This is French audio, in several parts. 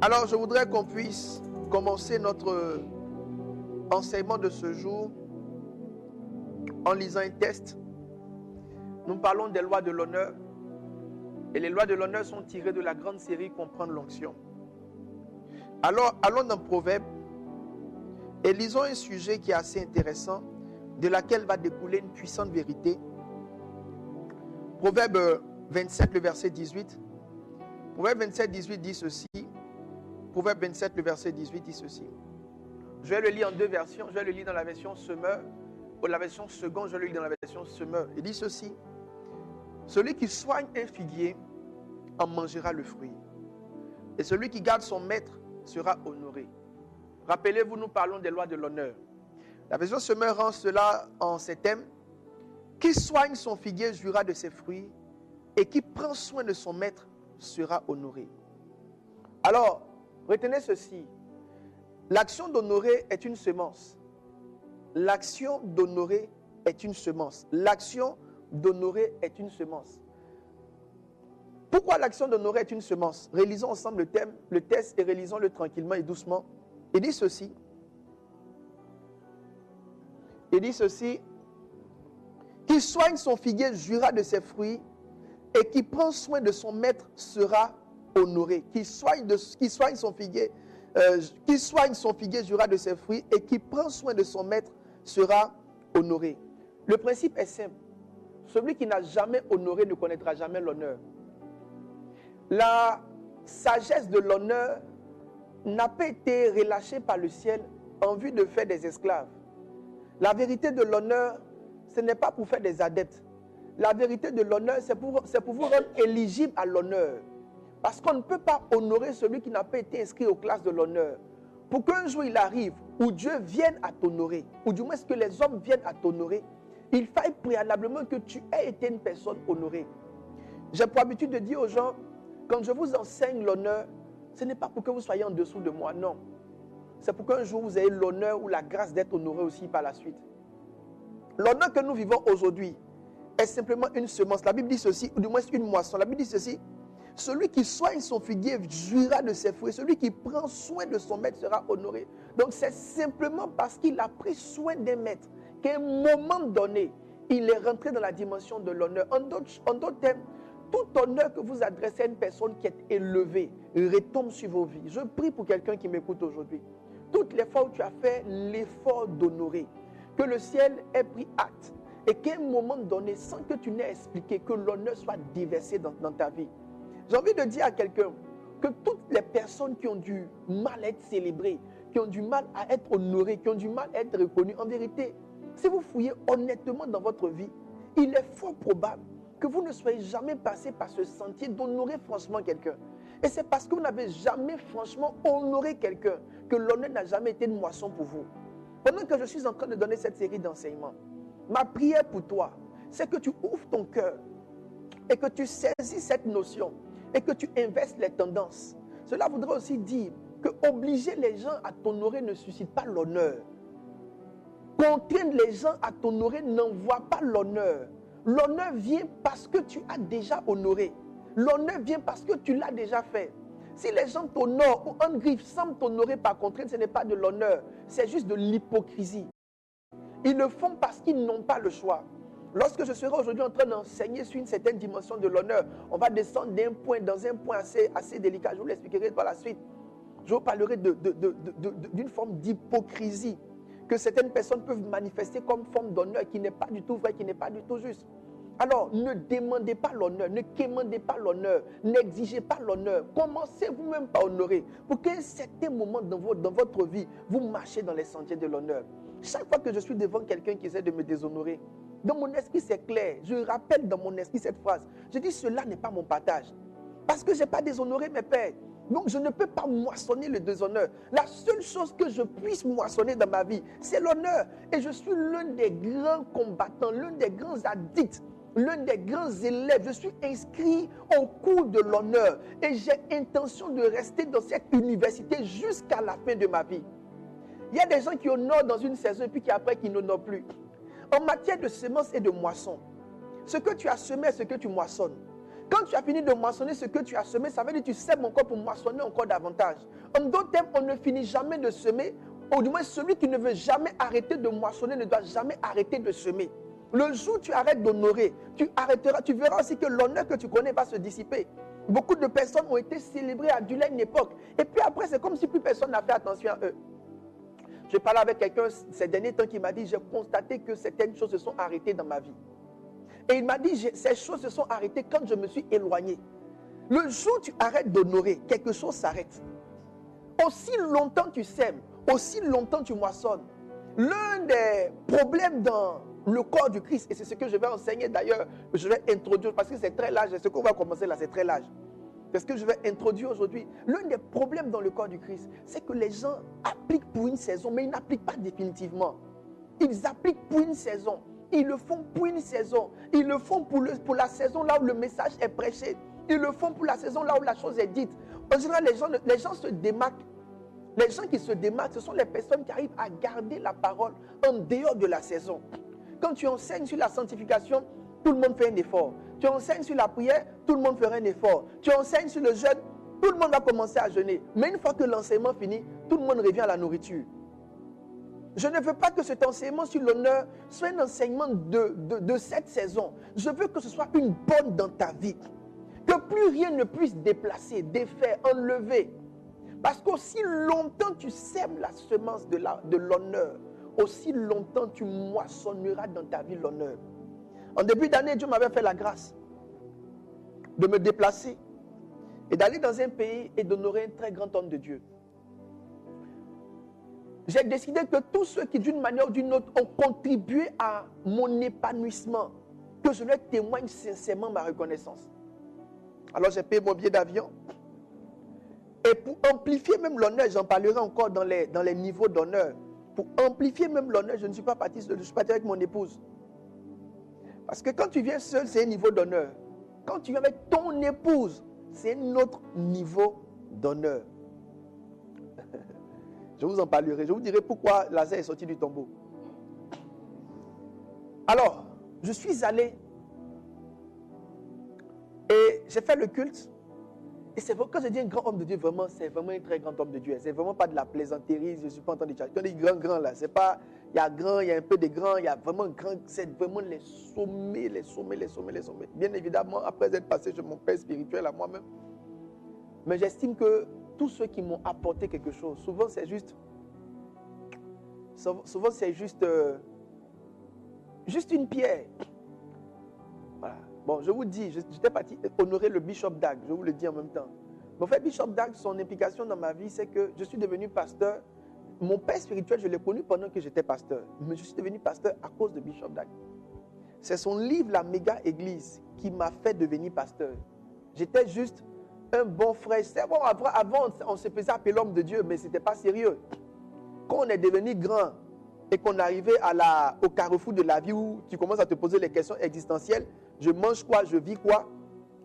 Alors, je voudrais qu'on puisse commencer notre enseignement de ce jour en lisant un texte. Nous parlons des lois de l'honneur. Et les lois de l'honneur sont tirées de la grande série Comprendre l'onction. Alors, allons dans Proverbes et lisons un sujet qui est assez intéressant, de laquelle va découler une puissante vérité. Proverbe 27, le verset 18. Proverbe 27, 18 dit ceci. Proverbe 27, le verset 18 dit ceci. Je vais le lire en deux versions. Je vais le lire dans la version Semeur, ou la version seconde, je vais le lire dans la version Semeur. Il dit ceci. Celui qui soigne un figuier en mangera le fruit. Et celui qui garde son maître sera honoré. Rappelez-vous, nous parlons des lois de l'honneur. La version Semeur rend cela en ces thèmes. Qui soigne son figuier jouira de ses fruits, et qui prend soin de son maître sera honoré. Alors, retenez ceci. L'action d'honorer est une semence. L'action d'honorer est une semence. L'action d'honorer est une semence. Pourquoi l'action d'honorer est une semence? Relisons ensemble le thème, le texte et relisons-le tranquillement et doucement. Il dit ceci. Il dit ceci. Qui soigne son figuier jouira de ses fruits, et qui prend soin de son maître sera honoré. Qui soigne son figuier jouira de ses fruits, et qui prend soin de son maître sera honoré. Le principe est simple. Celui qui n'a jamais honoré ne connaîtra jamais l'honneur. La sagesse de l'honneur n'a pas été relâchée par le ciel en vue de faire des esclaves. La vérité de l'honneur, ce n'est pas pour faire des adeptes. La vérité de l'honneur, c'est pour vous rendre éligible à l'honneur. Parce qu'on ne peut pas honorer celui qui n'a pas été inscrit aux classes de l'honneur. Pour qu'un jour il arrive où Dieu vienne à t'honorer, ou du moins que les hommes viennent à t'honorer, il faille préalablement que tu aies été une personne honorée. J'ai pour habitude de dire aux gens, quand je vous enseigne l'honneur, ce n'est pas pour que vous soyez en dessous de moi, non. C'est pour qu'un jour vous ayez l'honneur ou la grâce d'être honoré aussi par la suite. L'honneur que nous vivons aujourd'hui est simplement une semence. La Bible dit ceci, ou du moins une moisson. La Bible dit ceci. Celui qui soigne son figuier jouira de ses fruits. Celui qui prend soin de son maître sera honoré. Donc c'est simplement parce qu'il a pris soin des maîtres qu'à un moment donné, il est rentré dans la dimension de l'honneur. En d'autres termes, tout honneur que vous adressez à une personne qui est élevée retombe sur vos vies. Je prie pour quelqu'un qui m'écoute aujourd'hui. Toutes les fois où tu as fait l'effort d'honorer, que le ciel ait pris acte et qu'à un moment donné, sans que tu n'aies expliqué, que l'honneur soit déversé dans ta vie. J'ai envie de dire à quelqu'un que toutes les personnes qui ont du mal à être célébrées, qui ont du mal à être honorées, qui ont du mal à être reconnues, en vérité, si vous fouillez honnêtement dans votre vie, il est fort probable que vous ne soyez jamais passé par ce sentier d'honorer franchement quelqu'un. Et c'est parce que vous n'avez jamais franchement honoré quelqu'un que l'honneur n'a jamais été une moisson pour vous. Pendant que je suis en train de donner cette série d'enseignements, ma prière pour toi, c'est que tu ouvres ton cœur et que tu saisis cette notion et que tu inverses les tendances. Cela voudrait aussi dire que obliger les gens à t'honorer ne suscite pas l'honneur. Contraindre les gens à t'honorer n'envoie pas l'honneur. L'honneur vient parce que tu as déjà honoré. L'honneur vient parce que tu l'as déjà fait. Si les gens t'honorent ou en griffe semblent t'honorer par contrainte, ce n'est pas de l'honneur, c'est juste de l'hypocrisie. Ils le font parce qu'ils n'ont pas le choix. Lorsque je serai aujourd'hui en train d'enseigner sur une certaine dimension de l'honneur, on va descendre d'un point dans un point assez délicat. Je vous l'expliquerai par la suite. Je vous parlerai d'une forme d'hypocrisie que certaines personnes peuvent manifester comme forme d'honneur qui n'est pas du tout vrai, qui n'est pas du tout juste. Alors, ne demandez pas l'honneur, ne quémandez pas l'honneur, n'exigez pas l'honneur. Commencez vous-même par honorer pour qu'à un certain moment dans votre vie, vous marchez dans les sentiers de l'honneur. Chaque fois que je suis devant quelqu'un qui essaie de me déshonorer, dans mon esprit c'est clair, je rappelle dans mon esprit cette phrase. Je dis cela n'est pas mon partage. Parce que je n'ai pas déshonoré mes pères. Donc je ne peux pas moissonner le déshonneur. La seule chose que je puisse moissonner dans ma vie, c'est l'honneur. Et je suis l'un des grands combattants, l'un des grands addicts, l'un des grands élèves. Je suis inscrit au cours de l'honneur. Et j'ai intention de rester dans cette université jusqu'à la fin de ma vie. Il y a des gens qui honorent dans une saison et puis après qui n'honorent plus. En matière de semences et de moissons, ce que tu as semé est ce que tu moissonnes. Quand tu as fini de moissonner ce que tu as semé, ça veut dire que tu sèmes encore pour moissonner encore davantage. En d'autres termes, on ne finit jamais de semer. Ou du moins, celui qui ne veut jamais arrêter de moissonner ne doit jamais arrêter de semer. Le jour où tu arrêtes d'honorer, tu verras aussi que l'honneur que tu connais va se dissiper. Beaucoup de personnes ont été célébrées, adulées à une époque. Et puis après, c'est comme si plus personne n'a fait attention à eux. Je parlais avec quelqu'un ces derniers temps qui m'a dit, j'ai constaté que certaines choses se sont arrêtées dans ma vie. Et il m'a dit, ces choses se sont arrêtées quand je me suis éloigné. Le jour où tu arrêtes d'honorer, quelque chose s'arrête. Aussi longtemps tu sèmes, aussi longtemps tu moissonnes. L'un des problèmes dans le corps du Christ, et c'est ce que je vais enseigner d'ailleurs, je vais introduire, parce que c'est très large, ce qu'on va commencer là, c'est très large. C'est ce que je vais introduire aujourd'hui. L'un des problèmes dans le corps du Christ, c'est que les gens appliquent pour une saison, mais ils n'appliquent pas définitivement. Ils appliquent pour une saison. Ils le font pour une saison. Ils le font pour la saison là où le message est prêché. Ils le font pour la saison là où la chose est dite. En général, les gens se démarquent. Les gens qui se démarquent, ce sont les personnes qui arrivent à garder la parole en dehors de la saison. Quand tu enseignes sur la sanctification, tout le monde fait un effort. Tu enseignes sur la prière, tout le monde fera un effort. Tu enseignes sur le jeûne, tout le monde va commencer à jeûner. Mais une fois que l'enseignement finit, tout le monde revient à la nourriture. Je ne veux pas que cet enseignement sur l'honneur soit un enseignement de cette saison. Je veux que ce soit une bonne dans ta vie. Que plus rien ne puisse déplacer, défaire, enlever. Parce qu'aussi longtemps tu sèmes la semence de l'honneur, aussi longtemps tu moissonneras dans ta vie l'honneur. En début d'année, Dieu m'avait fait la grâce de me déplacer et d'aller dans un pays et d'honorer un très grand homme de Dieu. J'ai décidé que tous ceux qui, d'une manière ou d'une autre, ont contribué à mon épanouissement, que je leur témoigne sincèrement ma reconnaissance. Alors j'ai payé mon billet d'avion. Et pour amplifier même l'honneur, j'en parlerai encore dans les niveaux d'honneur. Pour amplifier même l'honneur, je ne suis pas parti seul, je suis parti avec mon épouse. Parce que quand tu viens seul, c'est un niveau d'honneur. Quand tu viens avec ton épouse, c'est un autre niveau d'honneur. Je vous en parlerai. Je vous dirai pourquoi Lazare est sorti du tombeau. Alors, je suis allé et j'ai fait le culte. Et c'est vrai, quand je dis un grand homme de Dieu, vraiment, c'est vraiment un très grand homme de Dieu. C'est vraiment pas de la plaisanterie. Je ne suis pas en train de dire. Quand on dit grand, là, c'est pas. Il y a grand, il y a un peu de grand, il y a vraiment grand. C'est vraiment les sommets. Bien évidemment, après être passé chez mon père spirituel à moi-même. Mais j'estime que tous ceux qui m'ont apporté quelque chose, souvent c'est juste une pierre. Voilà. Bon, je vous dis, j'étais parti honorer le Bishop Dag, je vous le dis en même temps. Mais en fait, Bishop Dag, son implication dans ma vie, c'est que je suis devenu pasteur. Mon père spirituel, je l'ai connu pendant que j'étais pasteur. Mais je suis devenu pasteur à cause de Bishop Dag. C'est son livre, La Méga Église, qui m'a fait devenir pasteur. J'étais juste un bon frère. Bon, avant, on se faisait appeler l'homme de Dieu, mais ce n'était pas sérieux. Quand on est devenu grand et qu'on arrivait au carrefour de la vie où tu commences à te poser les questions existentielles, je mange quoi, je vis quoi.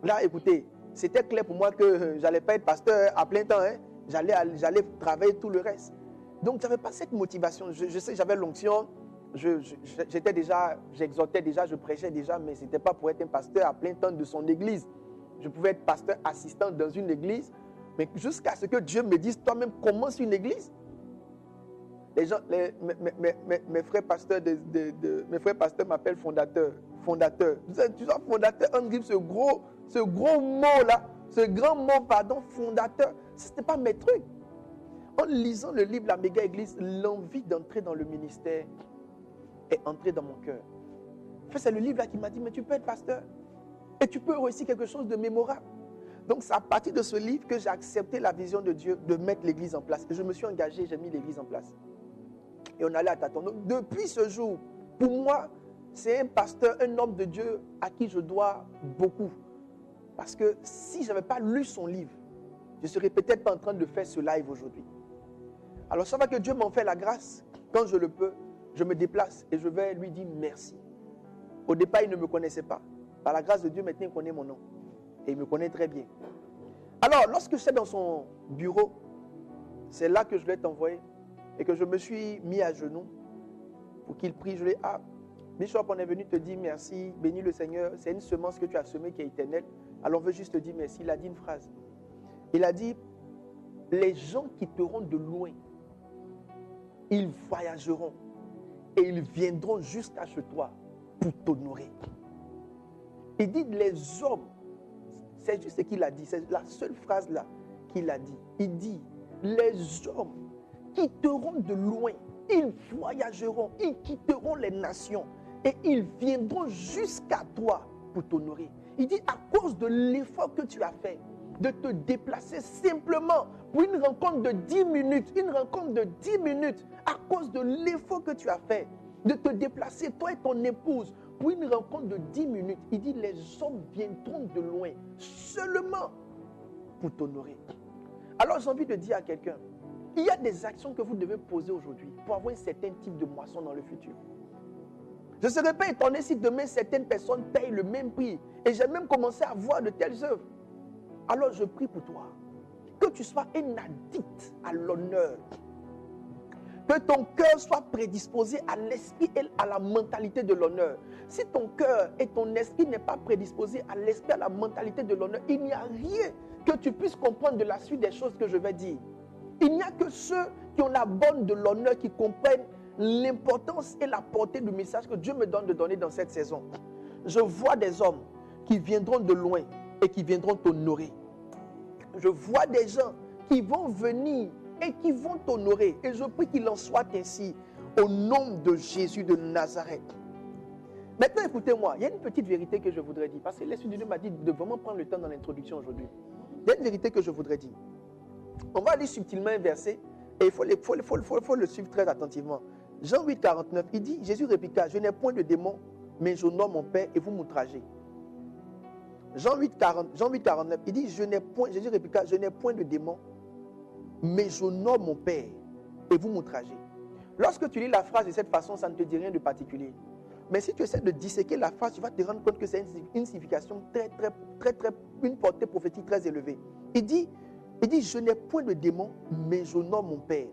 Là, écoutez, c'était clair pour moi que je n'allais pas être pasteur à plein temps. Hein. J'allais travailler tout le reste. Donc, je n'avais pas cette motivation. Je sais que j'avais l'onction. J'exhortais déjà, je prêchais déjà, mais ce n'était pas pour être un pasteur à plein temps de son église. Je pouvais être pasteur assistant dans une église, mais jusqu'à ce que Dieu me dise, toi-même, commence une église. Les gens, mes frères pasteurs m'appellent fondateur. Tu sais, fondateur, on dit ce gros mot-là, ce grand mot, pardon, fondateur, ce n'était pas mes trucs. En lisant le livre La Méga Église, l'envie d'entrer dans le ministère est entrée dans mon cœur. En fait, c'est le livre là qui m'a dit, mais tu peux être pasteur et tu peux réussir quelque chose de mémorable. Donc, c'est à partir de ce livre que j'ai accepté la vision de Dieu de mettre l'église en place. Et je me suis engagé, j'ai mis l'église en place. Et on allait à tâtons. Donc, depuis ce jour, pour moi, c'est un pasteur, un homme de Dieu à qui je dois beaucoup. Parce que si je n'avais pas lu son livre, je ne serais peut-être pas en train de faire ce live aujourd'hui. Alors, ça va que Dieu m'en fait la grâce. Quand je le peux, je me déplace et je vais lui dire merci. Au départ, il ne me connaissait pas. Par la grâce de Dieu, maintenant, il connaît mon nom. Et il me connaît très bien. Alors, lorsque j'étais dans son bureau, c'est là que je l'ai envoyé et que je me suis mis à genoux pour qu'il prie. Je lui ai dit, Bishop, on est venu te dire merci, bénis le Seigneur. C'est une semence que tu as semée qui est éternelle. Alors on veut juste te dire merci. Il a dit une phrase. Il a dit, les gens qui te rendent de loin, ils voyageront et ils viendront jusqu'à chez toi pour t'honorer. Il dit, les hommes, c'est juste ce qu'il a dit, c'est la seule phrase là qu'il a dit. Il dit, les hommes qui te rendent de loin, ils voyageront, ils quitteront les nations et ils viendront jusqu'à toi pour t'honorer. Il dit, à cause de l'effort que tu as fait, de te déplacer simplement pour une rencontre de 10 minutes, à cause de l'effort que tu as fait, de te déplacer, toi et ton épouse, pour une rencontre de 10 minutes, il dit, les hommes viendront de loin, seulement pour t'honorer. Alors j'ai envie de dire à quelqu'un, il y a des actions que vous devez poser aujourd'hui pour avoir un certain type de moisson dans le futur. Je ne serais pas étonné si demain certaines personnes payent le même prix. Et j'ai même commencé à voir de telles œuvres. Alors je prie pour toi, que tu sois un addict à l'honneur. Que ton cœur soit prédisposé à l'esprit et à la mentalité de l'honneur. Si ton cœur et ton esprit n'est pas prédisposé à l'esprit et à la mentalité de l'honneur, il n'y a rien que tu puisses comprendre de la suite des choses que je vais dire. Il n'y a que ceux qui ont la bonne de l'honneur qui comprennent l'importance et la portée du message que Dieu me donne de donner dans cette saison. Je vois des hommes qui viendront de loin et qui viendront t'honorer. Je vois des gens qui vont venir et qui vont t'honorer. Et je prie qu'il en soit ainsi au nom de Jésus de Nazareth. Maintenant, écoutez-moi, il y a une petite vérité que je voudrais dire. Parce que l'Esprit de Dieu m'a dit de vraiment prendre le temps dans l'introduction aujourd'hui. Il y a une vérité que je voudrais dire. On va aller subtilement un verset et il faut le suivre très attentivement. Jean 8, 49, il dit, Jésus répliqua, je n'ai point de démon, mais j'honore mon Père et vous m'outragez. Jean 8, 49, il dit, Jésus répliqua, je n'ai point de démon, mais j'honore mon Père et vous m'outragez. Lorsque tu lis la phrase de cette façon, ça ne te dit rien de particulier. Mais si tu essaies de disséquer la phrase, tu vas te rendre compte que c'est une signification une portée prophétique très élevée. Il dit, je n'ai point de démon, mais j'honore mon Père.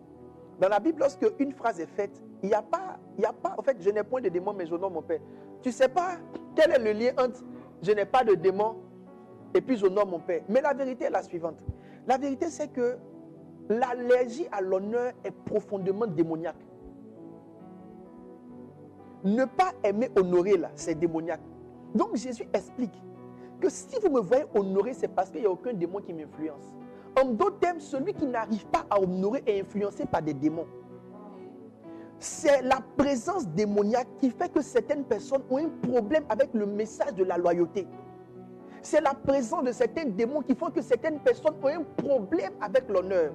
Dans la Bible, lorsque une phrase est faite, il n'y a pas, en fait, je n'ai point de démon, mais j'honore mon Père. Tu ne sais pas quel est le lien entre je n'ai pas de démon et puis j'honore mon Père. Mais la vérité est la suivante. La vérité, c'est que l'allergie à l'honneur est profondément démoniaque. Ne pas aimer honorer, là, c'est démoniaque. Donc Jésus explique que si vous me voyez honorer, c'est parce qu'il n'y a aucun démon qui m'influence. En d'autres termes, celui qui n'arrive pas à honorer est influencé par des démons. C'est la présence démoniaque qui fait que certaines personnes ont un problème avec le message de la loyauté. C'est la présence de certains démons qui font que certaines personnes ont un problème avec l'honneur.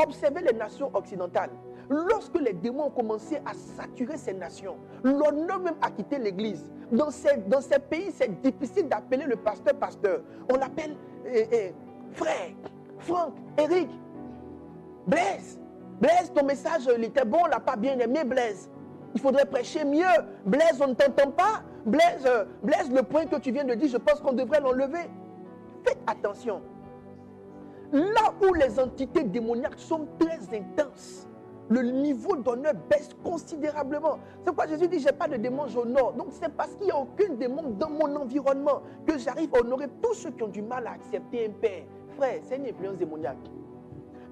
Observez les nations occidentales. Lorsque les démons ont commencé à saturer ces nations, l'honneur même a quitté l'église. Dans ces pays, c'est difficile d'appeler le pasteur pasteur. On l'appelle frère, Franck, Eric, Blaise. Blaise, ton message, il était bon, on ne l'a pas bien aimé, Blaise. Il faudrait prêcher mieux. Blaise, on ne t'entend pas. Blaise, le point que tu viens de dire, je pense qu'on devrait l'enlever. Faites attention. Là où les entités démoniaques sont très intenses, le niveau d'honneur baisse considérablement. C'est pourquoi Jésus dit, je n'ai pas de démon, j'honore. Donc c'est parce qu'il n'y a aucun démon dans mon environnement que j'arrive à honorer tous ceux qui ont du mal à accepter un père. Frère, c'est une influence démoniaque.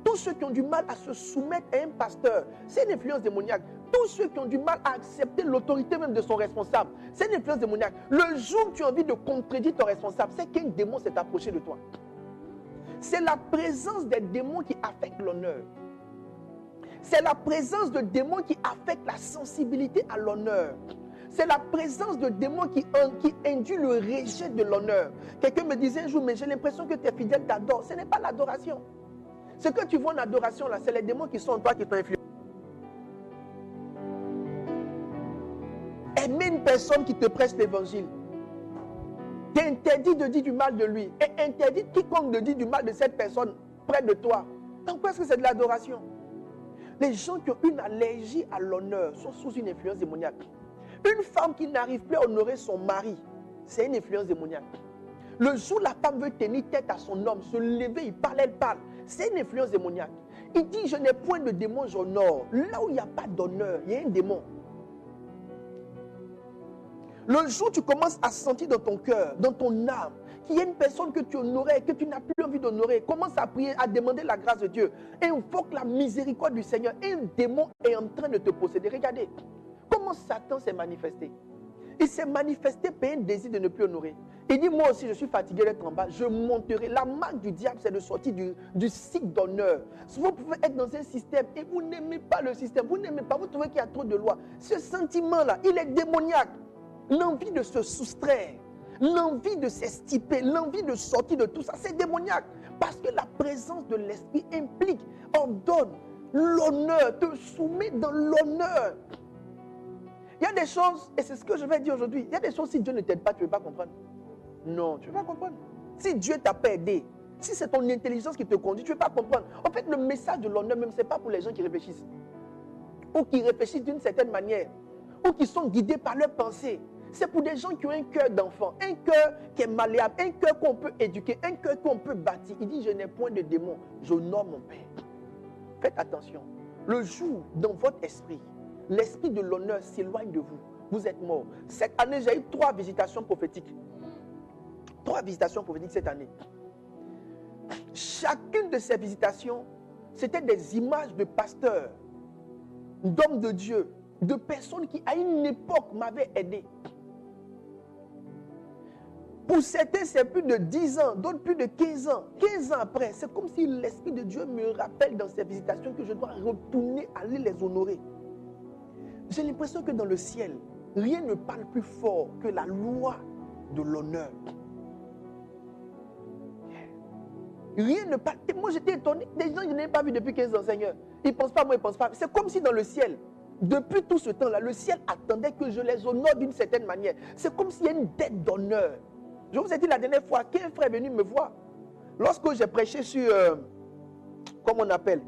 Tous ceux qui ont du mal à se soumettre à un pasteur, c'est une influence démoniaque. Tous ceux qui ont du mal à accepter l'autorité même de son responsable, c'est une influence démoniaque. Le jour où tu as envie de contredire ton responsable, c'est qu'un démon s'est approché de toi. C'est la présence des démons qui affecte l'honneur. C'est la présence de démons qui affecte la sensibilité à l'honneur. C'est la présence de démons qui induit le rejet de l'honneur. Quelqu'un me disait un jour, mais j'ai l'impression que tes fidèles t'adorent. Ce n'est pas l'adoration. Ce que tu vois en adoration, là, c'est les démons qui sont en toi qui t'ont influencé. Aimer une personne qui te prêche l'évangile. T'es interdit de dire du mal de lui. Et interdit quiconque de dire du mal de cette personne près de toi. Donc, pourquoi est-ce que c'est de l'adoration? Les gens qui ont une allergie à l'honneur sont sous une influence démoniaque. Une femme qui n'arrive plus à honorer son mari, c'est une influence démoniaque. Le jour où la femme veut tenir tête à son homme, se lever, il parle, elle parle. C'est une influence démoniaque. Il dit, je n'ai point de démon, j'honore. Là où il n'y a pas d'honneur, il y a un démon. Le jour où tu commences à sentir dans ton cœur, dans ton âme, qu'il y a une personne que tu honorais, que tu n'as plus envie d'honorer, commence à prier, à demander la grâce de Dieu. Invoque la miséricorde du Seigneur. Un démon est en train de te posséder. Regardez comment Satan s'est manifesté. Il s'est manifesté par un désir de ne plus honorer. Il dit, moi aussi, je suis fatigué d'être en bas, je monterai. La marque du diable, c'est de sortir du cycle d'honneur. Vous pouvez être dans un système et vous n'aimez pas le système, vous n'aimez pas, vous trouvez qu'il y a trop de lois. Ce sentiment-là, il est démoniaque. L'envie de se soustraire, l'envie de s'estiper, l'envie de sortir de tout ça, c'est démoniaque. Parce que la présence de l'esprit implique, ordonne l'honneur, te soumet dans l'honneur. Il y a des choses, et c'est ce que je vais dire aujourd'hui, il y a des choses, si Dieu ne t'aide pas, tu ne vas pas comprendre. Non, tu ne vas pas comprendre. Si Dieu t'a pas aidé, si c'est ton intelligence qui te conduit, tu ne vas pas comprendre. En fait, le message de l'honneur même, ce n'est pas pour les gens qui réfléchissent. Ou qui réfléchissent d'une certaine manière. Ou qui sont guidés par leurs pensées. C'est pour des gens qui ont un cœur d'enfant, un cœur qui est malléable, un cœur qu'on peut éduquer, un cœur qu'on peut bâtir. Il dit, je n'ai point de démon, j'honore mon Père. Faites attention. Le jour, dans votre esprit, l'esprit de l'honneur s'éloigne de vous. Vous êtes mort. Cette année, j'ai eu 3 visitations prophétiques. 3 visitations prophétiques cette année. Chacune de ces visitations, c'était des images de pasteurs, d'hommes de Dieu, de personnes qui, à une époque, m'avaient aidé. Pour certains, c'est plus de 10 ans, d'autres plus de 15 ans. 15 ans après, c'est comme si l'Esprit de Dieu me rappelle dans ces visitations que je dois retourner, aller les honorer. J'ai l'impression que dans le ciel, rien ne parle plus fort que la loi de l'honneur. Rien ne parle. Moi, j'étais étonné. Des gens que je n'ai pas vu depuis 15 ans, Seigneur. Ils ne pensent pas, moi, ils ne pensent pas. C'est comme si dans le ciel, depuis tout ce temps-là, le ciel attendait que je les honore d'une certaine manière. C'est comme s'il y a une dette d'honneur. Je vous ai dit la dernière fois qu'un frère est venu me voir. Lorsque j'ai prêché sur, comment on appelle,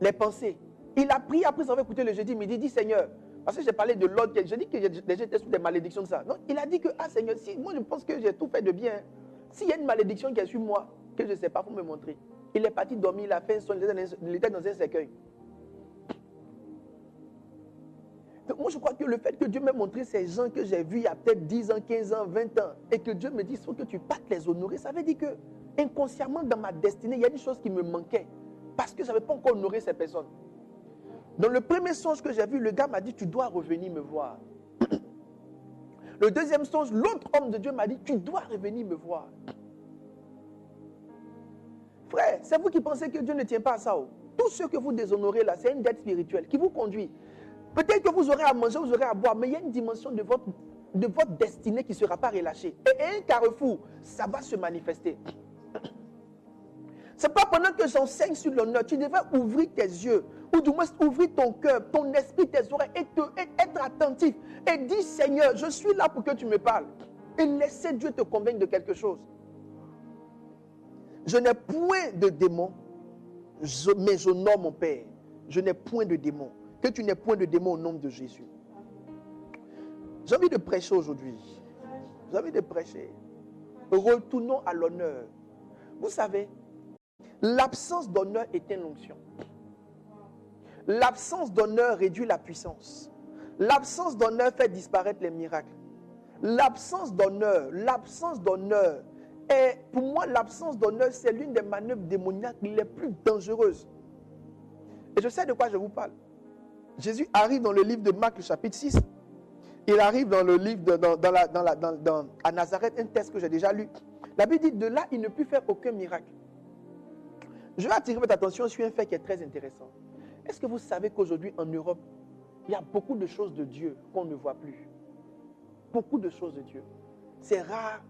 les pensées. Il a prié après avoir écouté le jeudi midi. Il dit, Seigneur, parce que j'ai parlé de l'ordre, je dis que j'étais sous des malédictions de ça. Non, il a dit que, ah Seigneur, si, moi je pense que j'ai tout fait de bien. S'il y a une malédiction qui est sur moi, que je ne sais pas, il faut me montrer. Il est parti dormir, il a fait un son, il était dans un cercueil. Donc moi je crois que le fait que Dieu m'ait montré ces gens que j'ai vus il y a peut-être 10 ans, 15 ans, 20 ans, et que Dieu me dise, il faut que tu partes les honorer, ça veut dire que inconsciemment dans ma destinée, il y a une chose qui me manquait. Parce que je n'avais pas encore honoré ces personnes. Dans le premier songe que j'ai vu, le gars m'a dit, tu dois revenir me voir. Le deuxième songe, l'autre homme de Dieu m'a dit, tu dois revenir me voir. Frère, c'est vous qui pensez que Dieu ne tient pas à ça. Tout ce que vous déshonorez là, c'est une dette spirituelle qui vous conduit. Peut-être que vous aurez à manger, vous aurez à boire, mais il y a une dimension de votre destinée qui ne sera pas relâchée. Et à un carrefour, ça va se manifester. Ce n'est pas pendant que j'enseigne sur l'honneur, tu devrais ouvrir tes yeux, ou du moins ouvrir ton cœur, ton esprit, tes oreilles, et être attentif. Et dire, Seigneur, je suis là pour que tu me parles. Et laisser Dieu te convaincre de quelque chose. Je n'ai point de démon, mais j'honore mon Père. Je n'ai point de démon. Que tu n'aies point de démon au nom de Jésus. J'ai envie de prêcher aujourd'hui. J'ai envie de prêcher. Retournons à l'honneur. Vous savez, l'absence d'honneur est une onction. L'absence d'honneur réduit la puissance. L'absence d'honneur fait disparaître les miracles. L'absence d'honneur, et pour moi, l'absence d'honneur, c'est l'une des manœuvres démoniaques les plus dangereuses. Et je sais de quoi je vous parle. Jésus arrive dans le livre de Marc, le chapitre 6. Il arrive dans le livre, à Nazareth, un texte que j'ai déjà lu. La Bible dit, de là, il ne put faire aucun miracle. Je vais attirer votre attention sur un fait qui est très intéressant. Est-ce que vous savez qu'aujourd'hui, en Europe, il y a beaucoup de choses de Dieu qu'on ne voit plus? Beaucoup de choses de Dieu. C'est rare.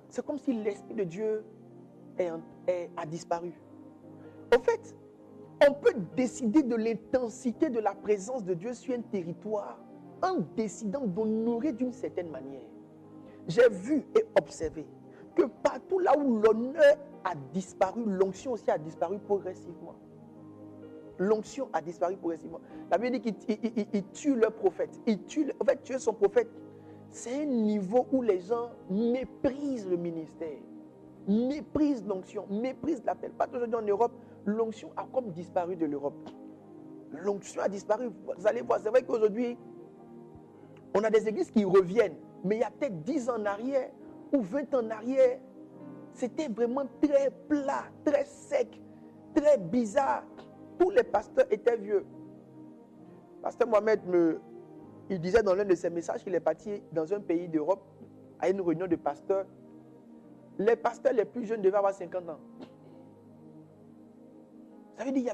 C'est comme si l'Esprit de Dieu a disparu. En fait, on peut décider de l'intensité de la présence de Dieu sur un territoire en décidant d'honorer d'une certaine manière. J'ai vu et observé que partout là où l'honneur a disparu, l'onction aussi a disparu progressivement. L'onction a disparu progressivement. La Bible dit qu'il tue leur prophète. En fait, tuer son prophète, c'est un niveau où les gens méprisent le ministère, méprisent l'onction, méprisent l'appel. Pas aujourd'hui en Europe, l'onction a comme disparu de l'Europe. L'onction a disparu. Vous allez voir, c'est vrai qu'aujourd'hui, on a des églises qui reviennent. Mais il y a peut-être 10 ans en arrière ou 20 ans en arrière, c'était vraiment très plat, très sec, très bizarre. Tous les pasteurs étaient vieux. Pasteur Mohamed il disait dans l'un de ses messages qu'il est parti dans un pays d'Europe à une réunion de pasteurs. Les pasteurs les plus jeunes devaient avoir 50 ans. Ça veut dire,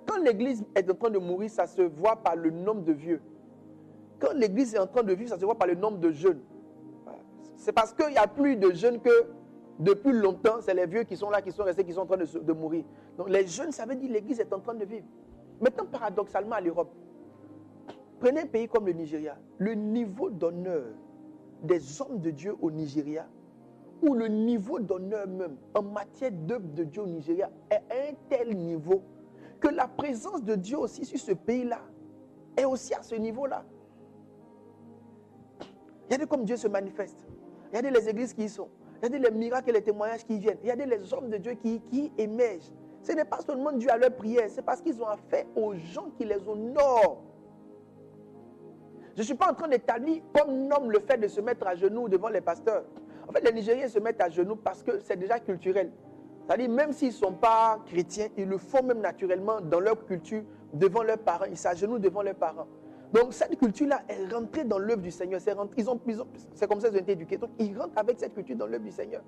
quand l'église est en train de mourir, ça se voit par le nombre de vieux. Quand l'église est en train de vivre, ça se voit par le nombre de jeunes. C'est parce qu'il n'y a plus de jeunes que depuis longtemps, c'est les vieux qui sont là, qui sont restés, qui sont en train de mourir. Donc les jeunes, ça veut dire que l'église est en train de vivre. Maintenant, paradoxalement, à l'Europe, prenez un pays comme le Nigeria. Le niveau d'honneur des hommes de Dieu au Nigeria, ou le niveau d'honneur même en matière d'œuvre de Dieu au Nigeria est à un tel niveau que la présence de Dieu aussi sur ce pays-là est aussi à ce niveau-là. Regardez comme Dieu se manifeste. Regardez les églises qui y sont. Regardez les miracles et les témoignages qui viennent. Regardez les hommes de Dieu qui émergent. Ce n'est pas seulement dû à leur prière, c'est parce qu'ils ont affaire aux gens qui les honorent. Je ne suis pas en train d'établir comme homme le fait de se mettre à genoux devant les pasteurs. En fait, les Nigériens se mettent à genoux parce que c'est déjà culturel. C'est-à-dire, même s'ils ne sont pas chrétiens, ils le font même naturellement dans leur culture, devant leurs parents. Ils s'agenouillent devant leurs parents. Donc, cette culture-là est rentrée dans l'œuvre du Seigneur. C'est comme ça qu'ils ont été éduqués. Donc, ils rentrent avec cette culture dans l'œuvre du Seigneur.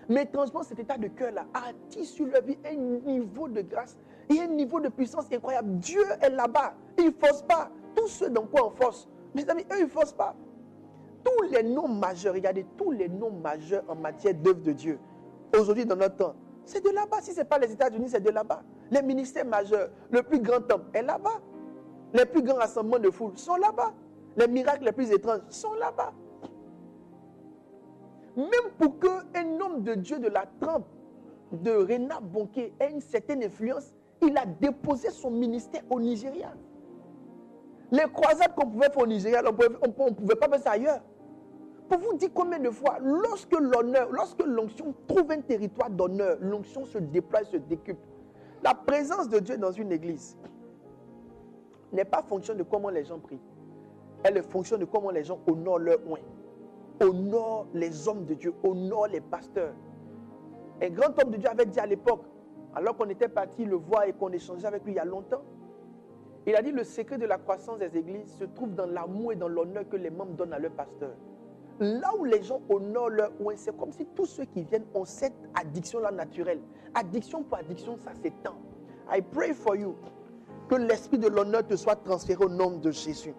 Mais étrangement, cet état de cœur-là a attiré sur leur vie un niveau de grâce et un niveau de puissance incroyable. Dieu est là-bas. Il ne force pas. Tous ceux dans quoi on force. Mes amis, eux, ils ne forcent pas. Tous les noms majeurs, regardez, tous les noms majeurs en matière d'œuvre de Dieu, aujourd'hui dans notre temps, c'est de là-bas. Si ce n'est pas les États-Unis, c'est de là-bas. Les ministères majeurs, le plus grand homme est là-bas. Les plus grands rassemblements de foule sont là-bas. Les miracles les plus étranges sont là-bas. Même pour qu'un homme de Dieu de la trempe de Reinhard Bonnke ait une certaine influence, il a déposé son ministère au Nigeria. Les croisades qu'on pouvait faire au Nigeria, on ne pouvait pas faire ça ailleurs. Pour vous dire combien de fois, lorsque l'onction trouve un territoire d'honneur, l'onction se déploie, se décuple. La présence de Dieu dans une église n'est pas fonction de comment les gens prient. Elle est fonction de comment les gens honorent leur oint, honorent les hommes de Dieu, honorent les pasteurs. Un grand homme de Dieu avait dit à l'époque, alors qu'on était parti le voir et qu'on échangeait avec lui il y a longtemps, il a dit le secret de la croissance des églises se trouve dans l'amour et dans l'honneur que les membres donnent à leurs pasteurs. Là où les gens honorent leur oint, c'est comme si tous ceux qui viennent ont cette addiction-là naturelle. Addiction pour addiction, ça s'étend. I pray for you que l'esprit de l'honneur te soit transféré au nom de Jésus.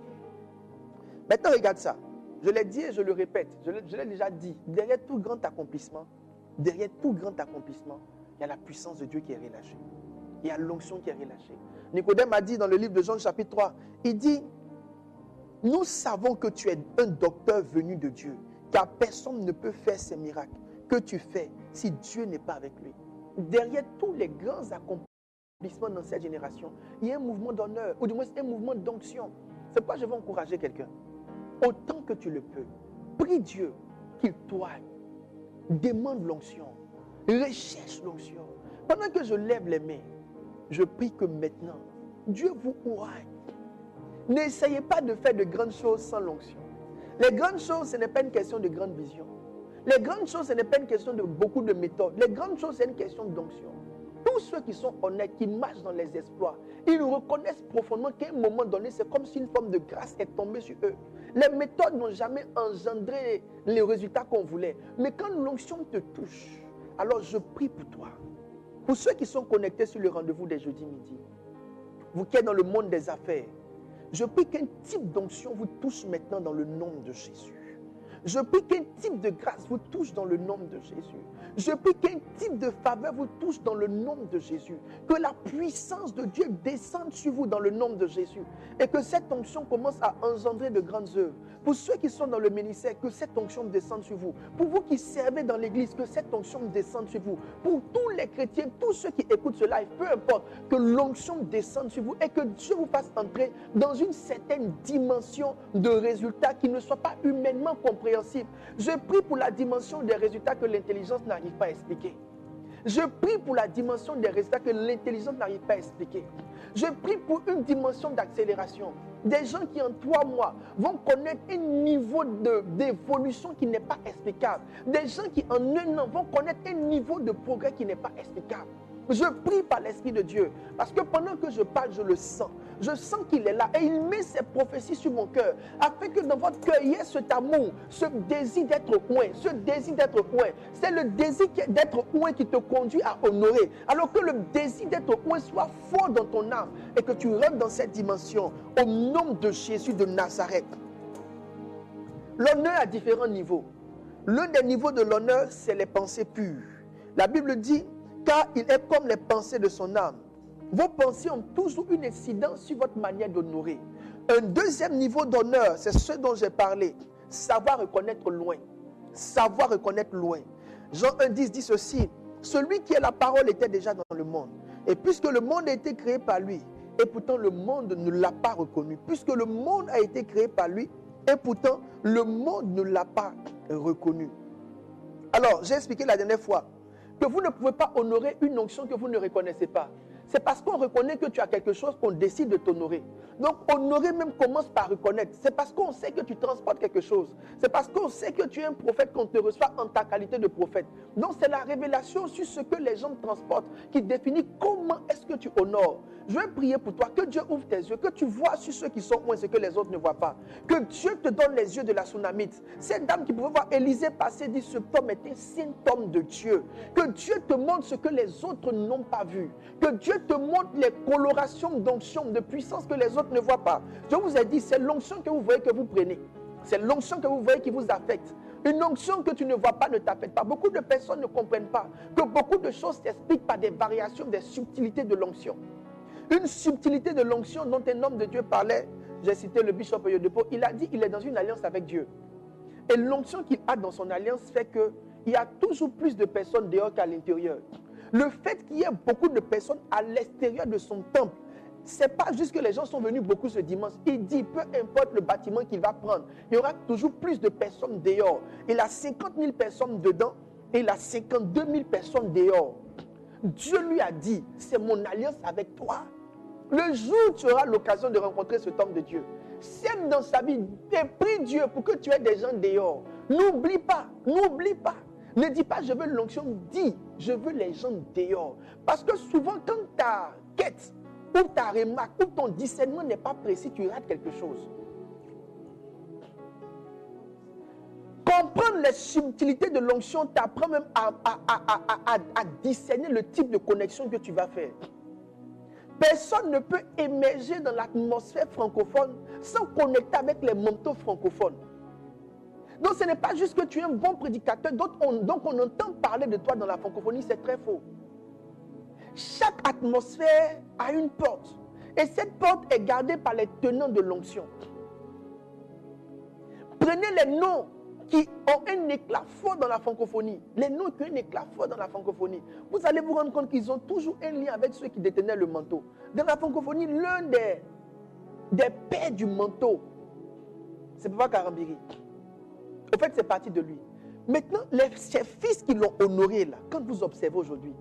Maintenant, regarde ça. Je l'ai dit et je le répète. Je l'ai déjà dit. Derrière tout grand accomplissement, il y a la puissance de Dieu qui est relâchée. Il y a l'onction qui est relâchée. Nicodème a dit dans le livre de Jean chapitre 3, il dit, nous savons que tu es un docteur venu de Dieu, car personne ne peut faire ces miracles que tu fais si Dieu n'est pas avec lui. Derrière tous les grands accomplissements dans cette génération, il y a un mouvement d'honneur, ou du moins un mouvement d'onction. C'est pourquoi je veux encourager quelqu'un. Autant que tu le peux, prie Dieu qu'il t'oigne. Demande l'onction. Recherche l'onction. Pendant que je lève les mains, je prie que maintenant, Dieu vous oigne. N'essayez pas de faire de grandes choses sans l'onction. Les grandes choses, ce n'est pas une question de grande vision. Les grandes choses, ce n'est pas une question de beaucoup de méthodes. Les grandes choses, c'est une question d'onction. Tous ceux qui sont honnêtes, qui marchent dans les exploits, ils reconnaissent profondément qu'à un moment donné, c'est comme si une forme de grâce est tombée sur eux. Les méthodes n'ont jamais engendré les résultats qu'on voulait. Mais quand l'onction te touche, alors je prie pour toi. Pour ceux qui sont connectés sur le rendez-vous des jeudis midi, vous qui êtes dans le monde des affaires, je prie qu'un type d'onction vous touche maintenant dans le nom de Jésus. Je prie qu'un type de grâce vous touche dans le nom de Jésus. Je prie qu'un type de faveur vous touche dans le nom de Jésus. Que la puissance de Dieu descende sur vous dans le nom de Jésus. Et que cette onction commence à engendrer de grandes œuvres. Pour ceux qui sont dans le ministère, que cette onction descende sur vous. Pour vous qui servez dans l'église, que cette onction descende sur vous. Pour tous les chrétiens, tous ceux qui écoutent ce live, peu importe, que l'onction descende sur vous et que Dieu vous fasse entrer dans une certaine dimension de résultats qui ne soit pas humainement compréhensible. Je prie pour la dimension des résultats que l'intelligence n'arrive pas à expliquer. Je prie pour la dimension des résultats que l'intelligence n'arrive pas à expliquer. Je prie pour une dimension d'accélération. Des gens qui en 3 mois vont connaître un niveau d'évolution qui n'est pas explicable. Des gens qui en 1 an vont connaître un niveau de progrès qui n'est pas explicable. Je prie par l'Esprit de Dieu parce que pendant que je parle, je le sens. Je sens qu'il est là et il met ses prophéties sur mon cœur afin que dans votre cœur, il y ait cet amour, ce désir d'être loin, ce désir d'être loin. C'est le désir d'être loin qui te conduit à honorer. Alors que le désir d'être loin soit fort dans ton âme et que tu rentres dans cette dimension au nom de Jésus de Nazareth. L'honneur à différents niveaux. L'un des niveaux de l'honneur, c'est les pensées pures. La Bible dit, car il est comme les pensées de son âme. Vos pensées ont toujours une incidence sur votre manière d'honorer. Un deuxième niveau d'honneur, c'est ce dont j'ai parlé. Savoir reconnaître loin. Savoir reconnaître loin. Jean 1,10 dit ceci. Celui qui est la parole était déjà dans le monde. Et puisque le monde a été créé par lui, et pourtant le monde ne l'a pas reconnu. Puisque le monde a été créé par lui, et pourtant le monde ne l'a pas reconnu. Alors, j'ai expliqué la dernière fois que vous ne pouvez pas honorer une onction que vous ne reconnaissez pas. C'est parce qu'on reconnaît que tu as quelque chose qu'on décide de t'honorer. Donc, honorer même commence par reconnaître. C'est parce qu'on sait que tu transportes quelque chose. C'est parce qu'on sait que tu es un prophète qu'on te reçoit en ta qualité de prophète. Donc, c'est la révélation sur ce que les gens transportent qui définit comment est-ce que tu honores. Je vais prier pour toi, que Dieu ouvre tes yeux, que tu vois sur ceux qui sont loin ce que les autres ne voient pas. Que Dieu te donne les yeux de la Sunamite. Cette dame qui pouvait voir Élisée passer dit, ce homme est un saint homme de Dieu. Que Dieu te montre ce que les autres n'ont pas vu. Que Dieu te montre les colorations d'onction, de puissance que les autres ne voient pas. Je vous ai dit, c'est l'onction que vous voyez que vous prenez. C'est l'onction que vous voyez qui vous affecte. Une onction que tu ne vois pas ne t'affecte pas. Beaucoup de personnes ne comprennent pas que beaucoup de choses s'expliquent par des variations, des subtilités de l'onction. Une subtilité de l'onction dont un homme de Dieu parlait, j'ai cité le bishop Oyedepo, il a dit qu'il est dans une alliance avec Dieu. Et l'onction qu'il a dans son alliance fait qu'il y a toujours plus de personnes dehors qu'à l'intérieur. Le fait qu'il y ait beaucoup de personnes à l'extérieur de son temple, ce n'est pas juste que les gens sont venus beaucoup ce dimanche. Il dit, peu importe le bâtiment qu'il va prendre, il y aura toujours plus de personnes dehors. Il a 50 000 personnes dedans et il a 52 000 personnes dehors. Dieu lui a dit, c'est mon alliance avec toi. Le jour où tu auras l'occasion de rencontrer cet homme de Dieu, sème dans sa vie, prie Dieu pour que tu aies des gens dehors. N'oublie pas, n'oublie pas. Ne dis pas, je veux l'onction, dis, je veux les gens dehors. Parce que souvent, quand ta quête, ou ta remarque, ou ton discernement n'est pas précis, tu rates quelque chose. Comprendre les subtilités de l'onction t'apprend même à discerner le type de connexion que tu vas faire. Personne ne peut émerger dans l'atmosphère francophone sans connecter avec les manteaux francophones. Donc ce n'est pas juste que tu es un bon prédicateur, donc on entend parler de toi dans la francophonie, c'est très faux. Chaque atmosphère a une porte. Et cette porte est gardée par les tenants de l'onction. Prenez les noms qui ont un éclat fort dans la francophonie. Les noms qui ont un éclat fort dans la francophonie. Vous allez vous rendre compte qu'ils ont toujours un lien avec ceux qui détenaient le manteau. Dans la francophonie, l'un des pères du manteau, c'est Papa Karambiri. Au fait, c'est parti de lui. Maintenant, ces fils qui l'ont honoré, là, quand vous observez aujourd'hui,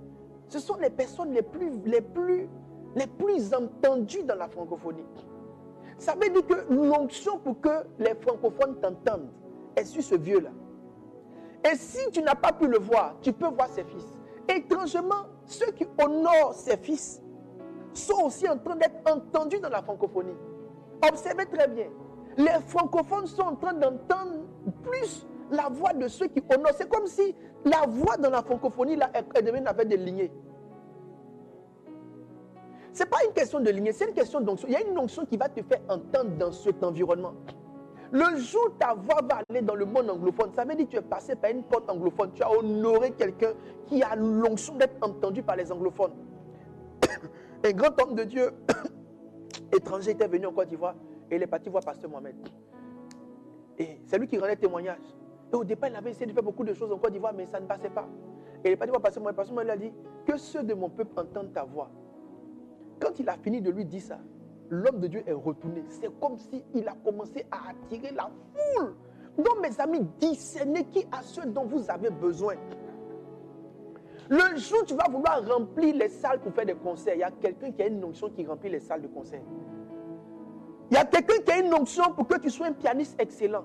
ce sont les personnes les plus entendues dans la francophonie. Ça veut dire que l'onction pour que les francophones t'entendent est sur ce vieux-là. Et si tu n'as pas pu le voir, tu peux voir ses fils. Étrangement, ceux qui honorent ses fils sont aussi en train d'être entendus dans la francophonie. Observez très bien. Les francophones sont en train d'entendre plus la voix de ceux qui honorent. C'est comme si la voix dans la francophonie, là, elle devait avoir des lignées. Ce n'est pas une question de lignée, c'est une question d'onction. Il y a une onction qui va te faire entendre dans cet environnement. Le jour où ta voix va aller dans le monde anglophone, ça veut dire que tu es passé par une porte anglophone. Tu as honoré quelqu'un qui a l'onction d'être entendu par les anglophones. Un grand homme de Dieu étranger était venu en Côte d'Ivoire et il est parti voir Pasteur Mohamed. Et c'est lui qui rendait témoignage. Et au départ, il avait essayé de faire beaucoup de choses en Côte d'Ivoire, mais ça ne passait pas. Et il est parti voir Pasteur Mohamed. Pasteur Mohamed a dit que ceux de mon peuple entendent ta voix. Quand il a fini de lui dire ça, l'homme de Dieu est retourné. C'est comme s'il a commencé à attirer la foule. Donc, mes amis, discernez qui a ceux dont vous avez besoin. Le jour où tu vas vouloir remplir les salles pour faire des concerts, il y a quelqu'un qui a une onction qui remplit les salles de concert. Il y a quelqu'un qui a une onction pour que tu sois un pianiste excellent.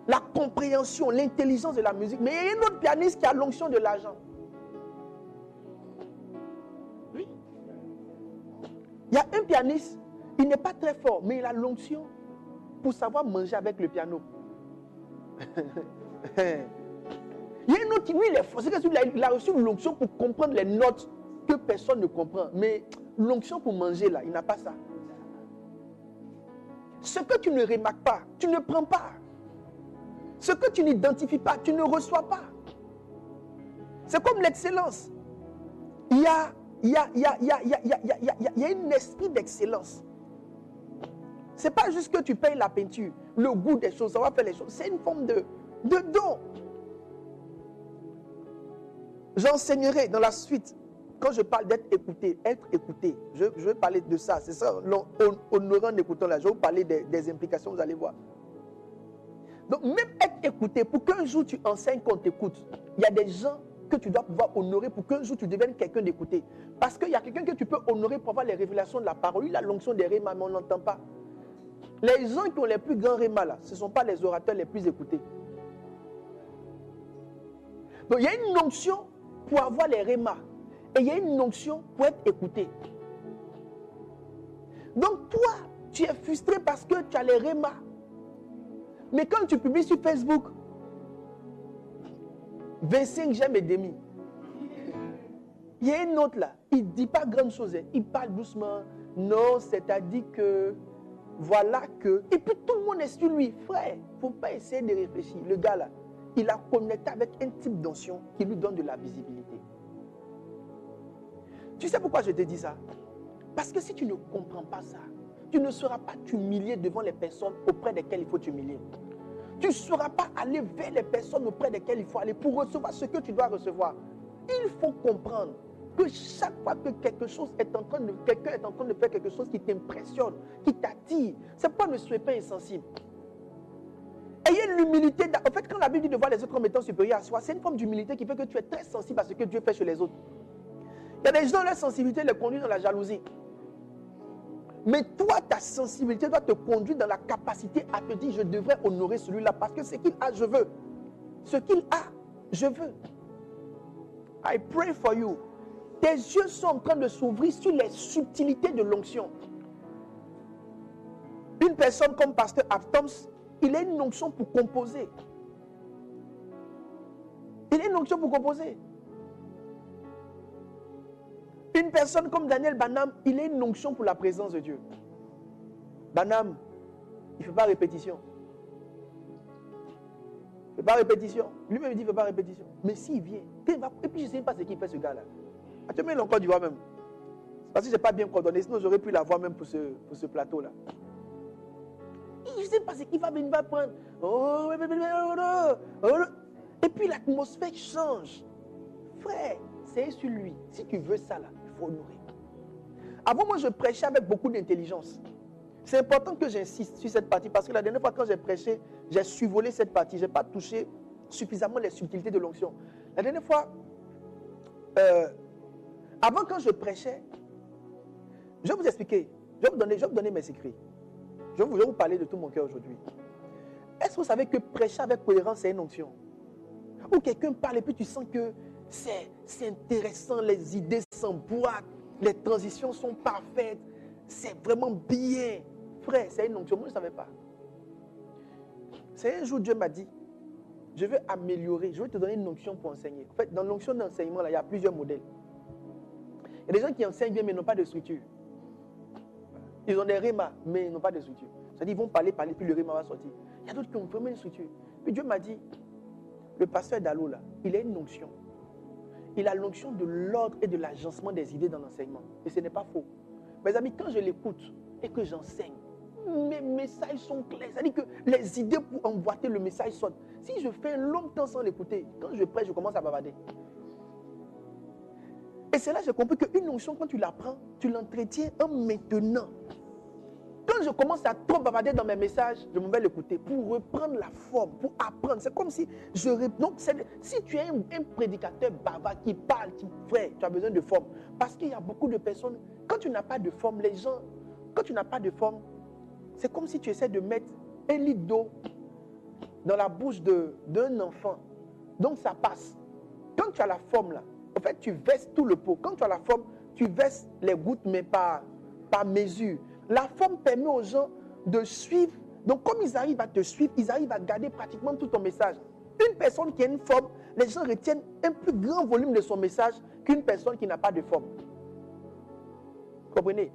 La compréhension, l'intelligence de la musique. Mais il y a un autre pianiste qui a l'onction de l'argent. Oui. Il y a un pianiste, il n'est pas très fort, mais il a l'onction pour savoir manger avec le piano. Il y a un autre qui, lui, il est fort. C'est que il a reçu l'onction pour comprendre les notes que personne ne comprend. Mais l'onction pour manger, là, il n'a pas ça. Ce que tu ne remarques pas, tu ne prends pas. Ce que tu n'identifies pas, tu ne reçois pas. C'est comme l'excellence. Il y a un esprit d'excellence. Ce n'est pas juste que tu payes la peinture, le goût des choses, ça va faire les choses. C'est une forme de don. J'enseignerai dans la suite, quand je parle d'être écouté, être écouté. Je vais parler de ça. C'est ça, honorant en écoutant là. Je vais vous parler des implications, vous allez voir. Donc, même être écouté, pour qu'un jour tu enseignes qu'on t'écoute, il y a des gens que tu dois pouvoir honorer pour qu'un jour tu deviennes quelqu'un d'écouté. Parce qu'il y a quelqu'un que tu peux honorer pour avoir les révélations de la parole. Lui, il a l'onction des rémas, mais on ne l'entend pas. Les gens qui ont les plus grands rémas, là, ce ne sont pas les orateurs les plus écoutés. Donc, il y a une onction pour avoir les rémas. Et il y a une onction pour être écouté. Donc, toi, tu es frustré parce que tu as les rémas. Mais quand tu publies sur Facebook, 25 j'aime et demi. Il y a un autre là, il ne dit pas grande chose, il parle doucement. Non, c'est-à-dire que, voilà que. Et puis tout le monde est sur lui. Frère, il ne faut pas essayer de réfléchir. Le gars là, il a connecté avec un type d'onction qui lui donne de la visibilité. Tu sais pourquoi je te dis ça? Parce que si tu ne comprends pas ça, tu ne sauras pas t'humilier devant les personnes auprès desquelles il faut t'humilier. Tu ne sauras pas aller vers les personnes auprès desquelles il faut aller pour recevoir ce que tu dois recevoir. Il faut comprendre que chaque fois que quelqu'un est en train de faire quelque chose qui t'impressionne, qui t'attire, c'est pas ne soyez pas insensible. Ayez l'humilité. En fait, quand la Bible dit de voir les autres comme étant supérieurs à soi, c'est une forme d'humilité qui fait que tu es très sensible à ce que Dieu fait chez les autres. Il y a des gens, leur sensibilité les conduit dans la jalousie. Mais toi, ta sensibilité doit te conduire dans la capacité à te dire, je devrais honorer celui-là parce que ce qu'il a, je veux. Ce qu'il a, je veux. I pray for you. Tes yeux sont en train de s'ouvrir sur les subtilités de l'onction. Une personne comme Pasteur Aptoms, il a une onction pour composer. Il a une onction pour composer. Une personne comme Daniel Banham, il a une onction pour la présence de Dieu. Banham, il ne fait pas répétition. Il ne fait pas répétition. Lui-même dit il ne fait pas répétition. Mais s'il vient, et puis je ne sais pas ce qu'il fait ce gars-là. Actuellement, il a encore du voix même. Parce que je n'ai pas bien coordonné, sinon j'aurais pu la voir même pour ce plateau-là. Je ne sais pas ce qu'il va venir prendre. Et puis l'atmosphère change. Frère, c'est sur lui. Si tu veux ça là, il faut honorer. Avant, moi, je prêchais avec beaucoup d'intelligence. C'est important que j'insiste sur cette partie parce que la dernière fois quand j'ai prêché, j'ai survolé cette partie. Je n'ai pas touché suffisamment les subtilités de l'onction. La dernière fois, avant quand je prêchais, je vais vous expliquer. Je vais vous donner mes secrets. Je vais vous parler de tout mon cœur aujourd'hui. Est-ce que vous savez que prêcher avec cohérence, c'est une onction? Ou quelqu'un parle et puis tu sens que c'est intéressant, les idées s'emboîtent, les transitions sont parfaites, c'est vraiment bien. Frère, c'est une onction. Moi, je ne savais pas. C'est un jour, Dieu m'a dit, je veux améliorer, je veux te donner une onction pour enseigner. En fait, dans l'onction d'enseignement, là, il y a plusieurs modèles. Il y a des gens qui enseignent bien, mais n'ont pas de structure. Ils ont des rémas, mais ils n'ont pas de structure. C'est-à-dire, ils vont parler, puis le réma va sortir. Il y a d'autres qui ont vraiment une structure. Puis Dieu m'a dit, le pasteur Dalo, là, il a une onction. Il a l'onction de l'ordre et de l'agencement des idées dans l'enseignement. Et ce n'est pas faux. Mes amis, quand je l'écoute et que j'enseigne, mes messages sont clairs. C'est-à-dire que les idées pour emboîter le message sortent. Si je fais un long temps sans l'écouter, quand je prêche, je commence à bavarder. Et c'est là que j'ai compris qu'une onction, quand tu l'apprends, tu l'entretiens en maintenant. Quand je commence à trop bavarder dans mes messages, je m'en vais l'écouter pour reprendre la forme, pour apprendre. C'est comme si je... Donc, si tu es un prédicateur bavard qui parle, frère, tu as besoin de forme. Parce qu'il y a beaucoup de personnes, quand tu n'as pas de forme, les gens, quand tu n'as pas de forme, C'est comme si tu essaies de mettre un litre d'eau dans la bouche d'un enfant. Donc ça passe. Quand tu as la forme là, en fait tu verses tout le pot. Quand tu as la forme, tu verses les gouttes mais par mesure. La forme permet aux gens de suivre. Donc comme ils arrivent à te suivre, ils arrivent à garder pratiquement tout ton message. Une personne qui a une forme, les gens retiennent un plus grand volume de son message qu'une personne qui n'a pas de forme. Vous comprenez?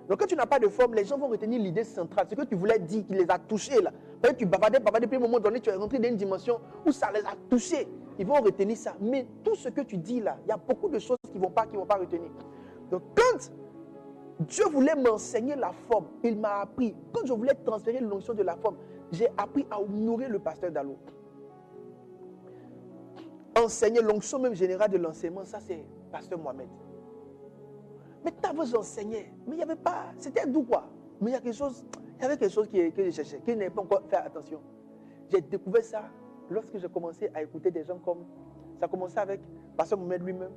Donc quand tu n'as pas de forme, les gens vont retenir l'idée centrale. Ce que tu voulais dire, qui les a touchés là. Peut-être tu bavardais, puis à un moment donné, tu es rentré dans une dimension où ça les a touchés. Ils vont retenir ça. Mais tout ce que tu dis là, il y a beaucoup de choses qu'ils ne vont pas retenir. Donc quand Dieu voulait m'enseigner la forme, il m'a appris. Quand je voulais transférer l'onction de la forme, j'ai appris à honorer le pasteur Dallo. Enseigner l'onction même générale de l'enseignement, ça c'est pasteur Mohamed. Mais avant j'enseignais, mais il n'y avait pas, c'était doux quoi. Mais il y avait quelque chose que je cherchais, que je n'avais pas encore fait attention. J'ai découvert ça lorsque j'ai commencé à écouter des gens comme, ça commençait avec pasteur Mohamed lui-même.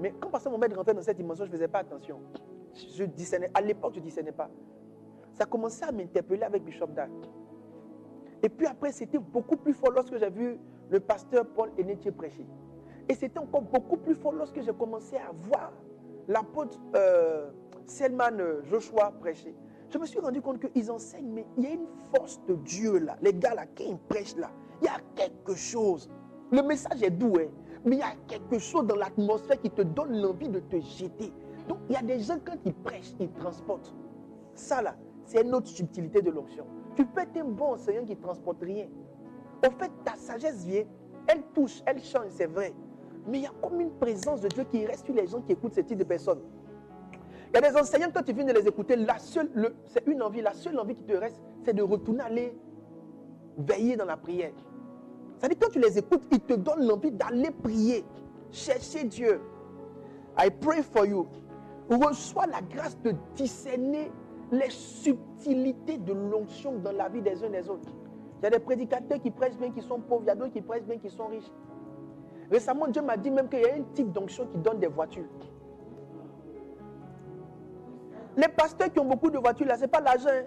Mais quand pasteur Mohamed rentrait dans cette dimension, je ne faisais pas attention. Je discernais, à l'époque je ne discernais pas. Ça commençait à m'interpeller avec Bishop Dag. Et puis après, c'était beaucoup plus fort lorsque j'ai vu le pasteur Paul Enetier prêcher. Et c'était encore beaucoup plus fort lorsque j'ai commencé à voir l'apôtre Selman Joshua prêcher. Je me suis rendu compte qu'ils enseignent, mais il y a une force de Dieu là. Les gars là, qui ils prêchent là, il y a quelque chose. Le message est doux, hein, mais il y a quelque chose dans l'atmosphère qui te donne l'envie de te jeter. Donc, il y a des gens, quand ils prêchent, ils transportent. Ça là, c'est une autre subtilité de l'onction. Tu peux être un bon enseignant qui ne transporte rien. En fait, ta sagesse vient, elle touche, elle change, c'est vrai. Mais il y a comme une présence de Dieu qui reste sur les gens qui écoutent ce type de personnes. Il y a des enseignants, quand tu viens de les écouter, c'est une envie, la seule envie qui te reste, c'est de retourner aller veiller dans la prière. C'est-à-dire, quand tu les écoutes, ils te donnent l'envie d'aller prier, chercher Dieu. I pray for you. Reçois la grâce de discerner les subtilités de l'onction dans la vie des uns des autres. Il y a des prédicateurs qui prêchent bien, qui sont pauvres. Il y a d'autres qui prêchent bien, qui sont riches. Récemment, Dieu m'a dit même qu'il y a un type d'onction qui donne des voitures. Les pasteurs qui ont beaucoup de voitures, là, ce n'est pas l'argent. Hein.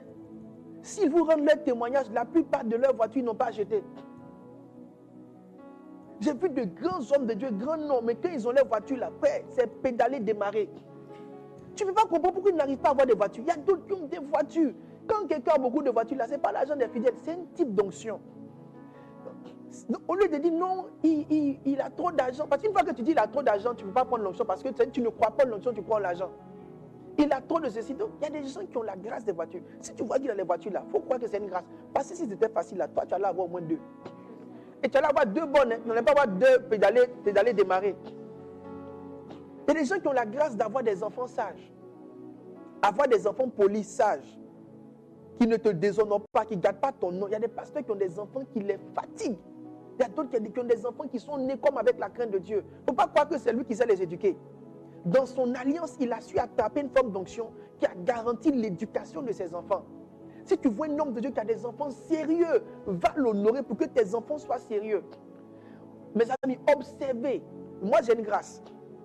S'ils vous rendent leur témoignage, la plupart de leurs voitures n'ont pas acheté. J'ai vu de grands hommes de Dieu, grands noms, mais quand ils ont leur voiture, là, c'est pédaler, démarrer. Tu ne peux pas comprendre pourquoi ils n'arrivent pas à avoir des voitures. Il y a d'autres qui ont des voitures. Quand quelqu'un a beaucoup de voitures, là, ce n'est pas l'argent des fidèles, c'est un type d'onction. Au lieu de dire non, il a trop d'argent. Parce qu'une fois que tu dis il a trop d'argent, tu ne peux pas prendre l'onction parce que tu ne crois pas en l'onction, tu crois en l'argent. Il a trop de ceci. Donc, il y a des gens qui ont la grâce des voitures. Si tu vois qu'il a les voitures là, il faut croire que c'est une grâce. Parce que si c'était facile là, toi, tu allais avoir au moins deux. Et tu allais avoir deux bonnes, hein. Tu n'allais pas avoir deux pédaler, démarrer. Il y a des gens qui ont la grâce d'avoir des enfants sages. Avoir des enfants polis, sages. Qui ne te déshonorent pas, qui ne gardent pas ton nom. Il y a des pasteurs qui ont des enfants qui les fatiguent. Il y a d'autres qui ont des enfants qui sont nés comme avec la crainte de Dieu. Il ne faut pas croire que c'est lui qui sait les éduquer. Dans son alliance, il a su attraper une forme d'onction qui a garanti l'éducation de ses enfants. Si tu vois un homme de Dieu qui a des enfants sérieux, va l'honorer pour que tes enfants soient sérieux. Mes amis, observez. Moi, j'ai une grâce.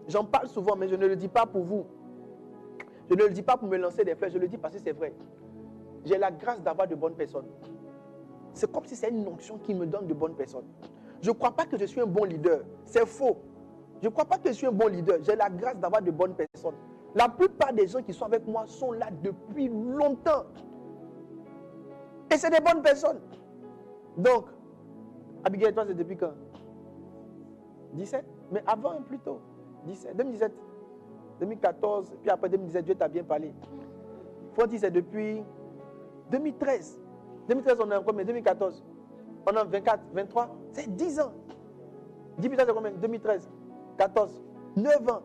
J'en parle souvent, mais je ne le dis pas pour vous. Je ne le dis pas pour me lancer des fleurs, je le dis parce que c'est vrai. J'ai la grâce d'avoir de bonnes personnes. C'est comme si c'est une onction qui me donne de bonnes personnes. Je ne crois pas que je suis un bon leader. C'est faux. Je ne crois pas que je suis un bon leader. J'ai la grâce d'avoir de bonnes personnes. La plupart des gens qui sont avec moi sont là depuis longtemps. Et c'est des bonnes personnes. Donc, Abigail, toi, c'est depuis quand? 17? Mais avant, plutôt. 17, 2017, 2014, puis après 2017, Dieu t'a bien parlé. Francky, c'est depuis 2013. 2013, on est en combien? 2014. On est en 24, 23. C'est 10 ans. 10 plus tard, c'est combien? 2013, 14, 9 ans.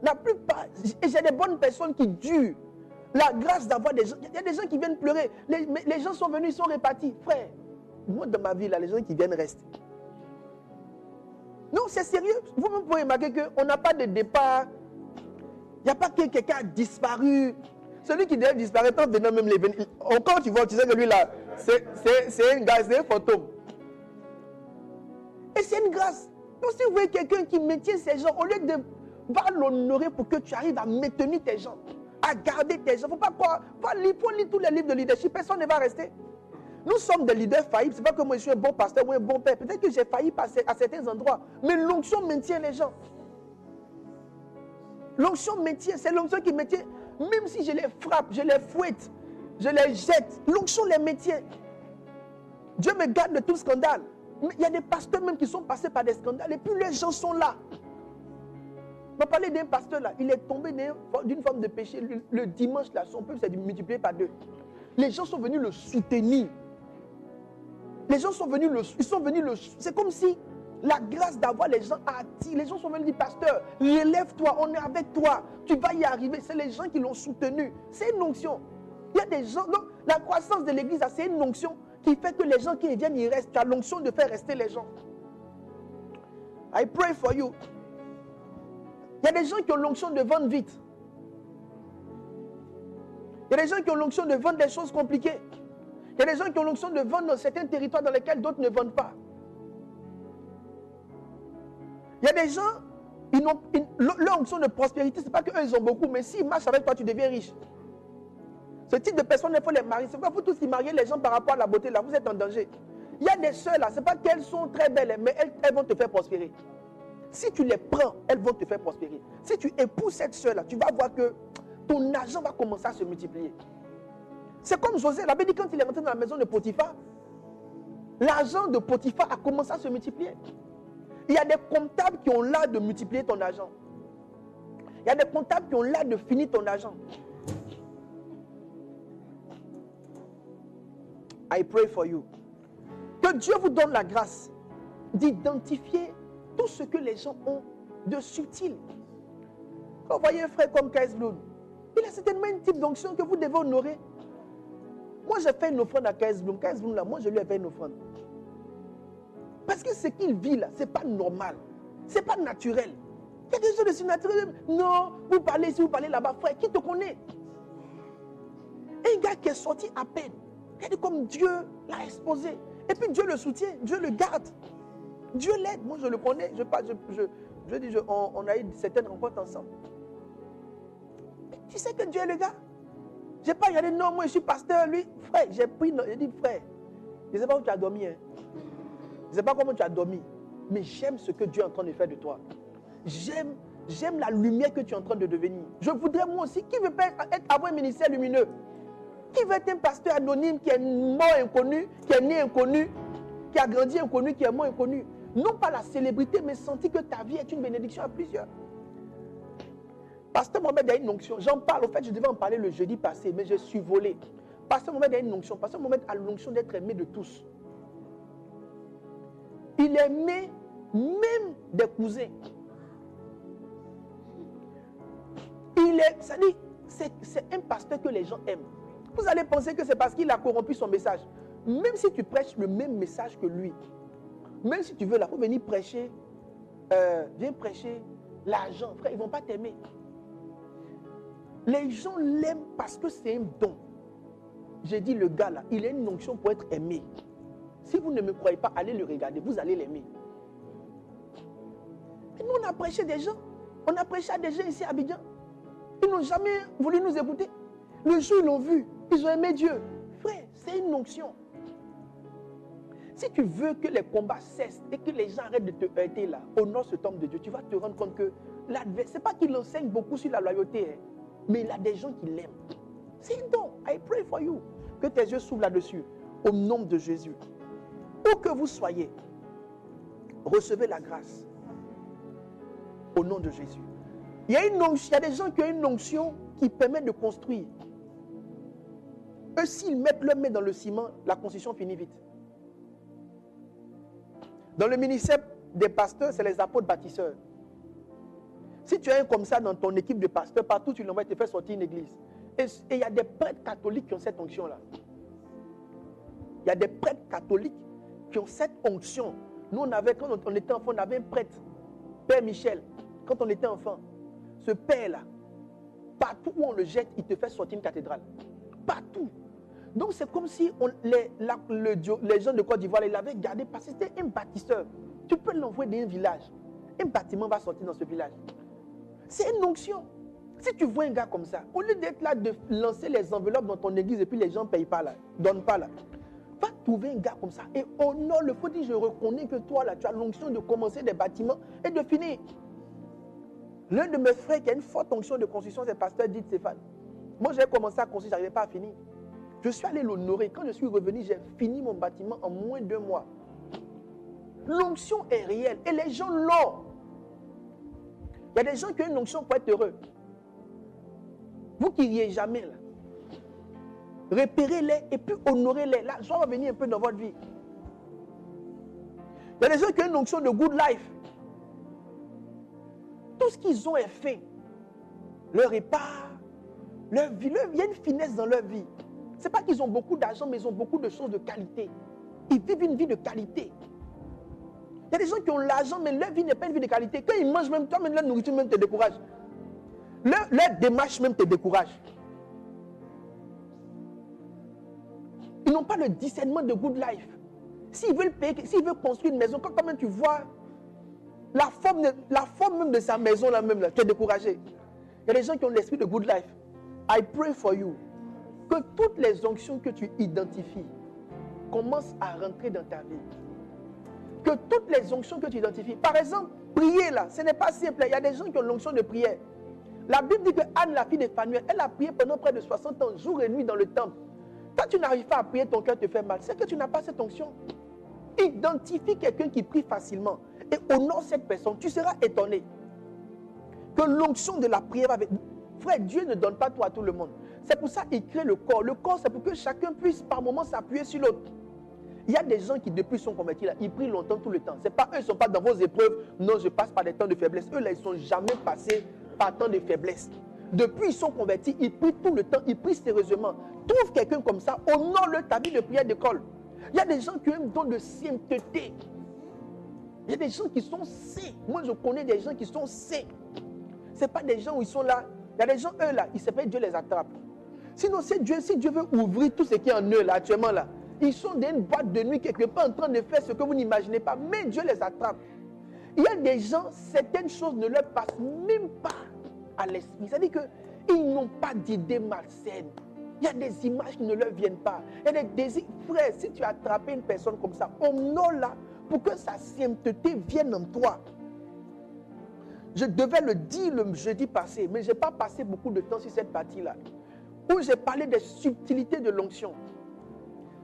La plupart, et j'ai des bonnes personnes qui durent. La grâce d'avoir des gens. Il y a des gens qui viennent pleurer. Les gens sont venus, ils sont répartis. Frère, moi, dans ma vie, là, les gens qui viennent restent. Non, c'est sérieux. Vous-même pouvez remarquer qu'on n'a pas de départ. Il n'y a pas que quelqu'un a disparu. Celui qui devait disparaître en venant même les venir. Encore, tu vois, tu sais que lui là, c'est un gars, c'est un fantôme. Et c'est une grâce. Donc si vous voyez quelqu'un qui maintient ces gens, au lieu de va l'honorer pour que tu arrives à maintenir tes gens. à garder tes gens. Il ne faut pas croire. Faut lire tous les livres de leadership. Personne ne va rester. Nous sommes des leaders faillibles. Ce n'est pas que moi je suis un bon pasteur ou un bon père. Peut-être que j'ai failli passer à certains endroits. Mais l'onction maintient les gens. L'onction maintient. C'est l'onction qui maintient. Même si je les frappe, je les fouette, je les jette. L'onction les maintient. Dieu me garde de tout scandale. Mais il y a des pasteurs même qui sont passés par des scandales. Et puis les gens sont là. On va parler d'un pasteur là. Il est tombé d'une forme de péché. Le dimanche là, son peuple s'est multiplié par 2. Les gens sont venus le soutenir. Les gens sont venus c'est comme si la grâce d'avoir les gens attire. Les gens sont venus dire, pasteur, relève-toi, on est avec toi, tu vas y arriver. C'est les gens qui l'ont soutenu. C'est une onction. Il y a des gens, donc la croissance de l'église, c'est une onction qui fait que les gens qui viennent, ils restent. Tu as l'onction de faire rester les gens. I pray for you. Il y a des gens qui ont l'onction de vendre vite. Il y a des gens qui ont l'onction de vendre des choses compliquées. Il y a des gens qui ont l'onction de vendre dans certains territoires dans lesquels d'autres ne vendent pas. Il y a des gens, leur onction de prospérité, ce n'est pas qu'eux, ils ont beaucoup, mais s'ils marchent avec toi, tu deviens riche. Ce type de personnes, il faut les marier. Ce n'est pas vous tous qui mariez les gens par rapport à la beauté, là, vous êtes en danger. Il y a des sœurs, là, ce n'est pas qu'elles sont très belles, mais elles vont te faire prospérer. Si tu les prends, elles vont te faire prospérer. Si tu épouses cette sœur-là, tu vas voir que ton argent va commencer à se multiplier. C'est comme José, il avait dit quand il est rentré dans la maison de Potiphar, l'argent de Potiphar a commencé à se multiplier. Il y a des comptables qui ont l'art de multiplier ton argent. Il y a des comptables qui ont l'art de finir ton argent. I pray for you. Que Dieu vous donne la grâce d'identifier tout ce que les gens ont de subtil. Quand vous voyez un frère comme Kais Bloom, il a certainement un type d'onction que vous devez honorer. Moi, j'ai fait une offrande à Kais Bloom. Kais Bloom, là, moi, je lui ai fait une offrande. Parce que ce qu'il vit là, ce n'est pas normal. Ce n'est pas naturel. Il y a quelque chose de si naturel. Non, vous parlez ici, vous parlez là-bas, frère. Qui te connaît? Un gars qui est sorti à peine. Il a dit comme Dieu l'a exposé. Et puis Dieu le soutient, Dieu le garde. Dieu l'aide. Moi, je le connais. On a eu certaines rencontres ensemble. Mais tu sais que Dieu est le gars. Je n'ai pas regardé, non, moi je suis pasteur, lui. Frère, j'ai pris, j'ai dit, frère, je ne sais pas où tu as dormi. Hein. Je ne sais pas comment tu as dormi. Mais j'aime ce que Dieu est en train de faire de toi. J'aime la lumière que tu es en train de devenir. Je voudrais moi aussi, qui veut avoir un ministère lumineux? Qui veut être un pasteur anonyme qui est mort inconnu, qui est né inconnu, qui a grandi inconnu, qui est mort inconnu? Non pas la célébrité, mais sentir que ta vie est une bénédiction à plusieurs. Pasteur Mohamed a une onction. J'en parle, au fait, je devais en parler le jeudi passé, mais je suis volé. Pasteur Mohamed a une onction. Pasteur Mohamed a l'onction d'être aimé de tous. Il est aimé même des cousins. C'est un pasteur que les gens aiment. Vous allez penser que c'est parce qu'il a corrompu son message. Même si tu prêches le même message que lui, même si tu veux là, pour venir prêcher, viens prêcher l'argent, frère, ils ne vont pas t'aimer. Les gens l'aiment parce que c'est un don. J'ai dit, le gars là, il a une onction pour être aimé. Si vous ne me croyez pas, allez le regarder, vous allez l'aimer. Et nous, on a prêché des gens. On a prêché à des gens ici à Abidjan. Ils n'ont jamais voulu nous écouter. Le jour où ils l'ont vu, ils ont aimé Dieu. Frère, c'est une onction. Si tu veux que les combats cessent et que les gens arrêtent de te heurter là, honore cet homme de Dieu, tu vas te rendre compte que l'adversaire, ce n'est pas qu'il enseigne beaucoup sur la loyauté, hein, mais il a des gens qui l'aiment. C'est un don. I pray for you. Que tes yeux s'ouvrent là-dessus. Au nom de Jésus. Où que vous soyez, recevez la grâce. Au nom de Jésus. Il y a des gens qui ont une onction qui permet de construire. Eux, s'ils mettent leur main dans le ciment, la construction finit vite. Dans le ministère des pasteurs, c'est les apôtres bâtisseurs. Si tu as un comme ça dans ton équipe de pasteurs, partout tu l'envoies, te faire sortir une église. Et il y a des prêtres catholiques qui ont cette onction-là. Il y a des prêtres catholiques qui ont cette onction. Nous, quand on était enfant, on avait un prêtre, Père Michel, quand on était enfant. Ce père-là, partout où on le jette, il te fait sortir une cathédrale. Partout. Donc c'est comme si les gens de Côte d'Ivoire, ils l'avaient gardé parce que c'était un bâtisseur. Tu peux l'envoyer dans un village. Un bâtiment va sortir dans ce village. C'est une onction. Si tu vois un gars comme ça, au lieu d'être là, de lancer les enveloppes dans ton église et puis les gens ne payent pas là, ne donnent pas là, va trouver un gars comme ça et honore-le. Faut dire, je reconnais que toi là, tu as l'onction de commencer des bâtiments et de finir. L'un de mes frères qui a une forte onction de construction, c'est le pasteur dit Stéphane. Moi, j'ai commencé à construire, je n'arrivais pas à finir. Je suis allé l'honorer. Quand je suis revenu, j'ai fini mon bâtiment en moins de 2 mois. L'onction est réelle et les gens l'ont. Il y a des gens qui ont une onction pour être heureux. Vous qui riez jamais là, repérez-les et puis honorez-les. Là, ça va venir un peu dans votre vie. Il y a des gens qui ont une onction de good life. Tout ce qu'ils ont est fait. Leur repas, leur vie, il y a une finesse dans leur vie. Ce n'est pas qu'ils ont beaucoup d'argent, mais ils ont beaucoup de choses de qualité. Ils vivent une vie de qualité. Il y a des gens qui ont l'argent, mais leur vie n'est pas une vie de qualité. Quand ils mangent même, toi-même, leur nourriture même te décourage. Leur démarche même te décourage. Ils n'ont pas le discernement de good life. S'ils veulent payer, s'ils veulent construire une maison, quand même tu vois la forme même de sa maison là-même, là, tu es découragé. Il y a des gens qui ont l'esprit de good life. I pray for you. Que toutes les onctions que tu identifies commencent à rentrer dans ta vie. Que toutes les onctions que tu identifies, par exemple, prier là, ce n'est pas simple. Il y a des gens qui ont l'onction de prière. La Bible dit que Anne, la fille de Phanuel, elle a prié pendant près de 60 ans, jour et nuit dans le temple. Quand tu n'arrives pas à prier, ton cœur te fait mal. C'est que tu n'as pas cette onction. Identifie quelqu'un qui prie facilement et honore cette personne. Tu seras étonné que l'onction de la prière avec... Frère, Dieu ne donne pas tout à tout le monde. C'est pour ça qu'il crée le corps. Le corps, c'est pour que chacun puisse par moment s'appuyer sur l'autre. Il y a des gens qui, depuis sont convertis, là, ils prient longtemps tout le temps. C'est pas eux, ils ne sont pas dans vos épreuves. Non, je passe par des temps de faiblesse. Eux, là, ils ne sont jamais passés par temps de faiblesse. Depuis, ils sont convertis, ils prient tout le temps, ils prient sérieusement. Trouve quelqu'un comme ça, honore-le ta vie de prière d'école. Il y a des gens qui ont un don de sainteté. Il y a des gens qui sont saints. Moi, je connais des gens qui sont saints. Ce n'est pas des gens où ils sont là. Il y a des gens, eux, là, ils s'appellent Dieu les attrape. Sinon, si Dieu veut ouvrir tout ce qui est en eux, là, actuellement, là, ils sont dans une boîte de nuit quelque part en train de faire ce que vous n'imaginez pas. Mais Dieu les attrape. Il y a des gens, certaines choses ne leur passent même pas à l'esprit. C'est-à-dire qu'ils n'ont pas d'idées malsaines. Il y a des images qui ne leur viennent pas. Il y a des désirs. Frère, si tu as attrapé une personne comme ça, honore-la pour que sa sainteté vienne en toi. Je devais le dire le jeudi passé, mais je n'ai pas passé beaucoup de temps sur cette partie-là, où j'ai parlé des subtilités de l'onction.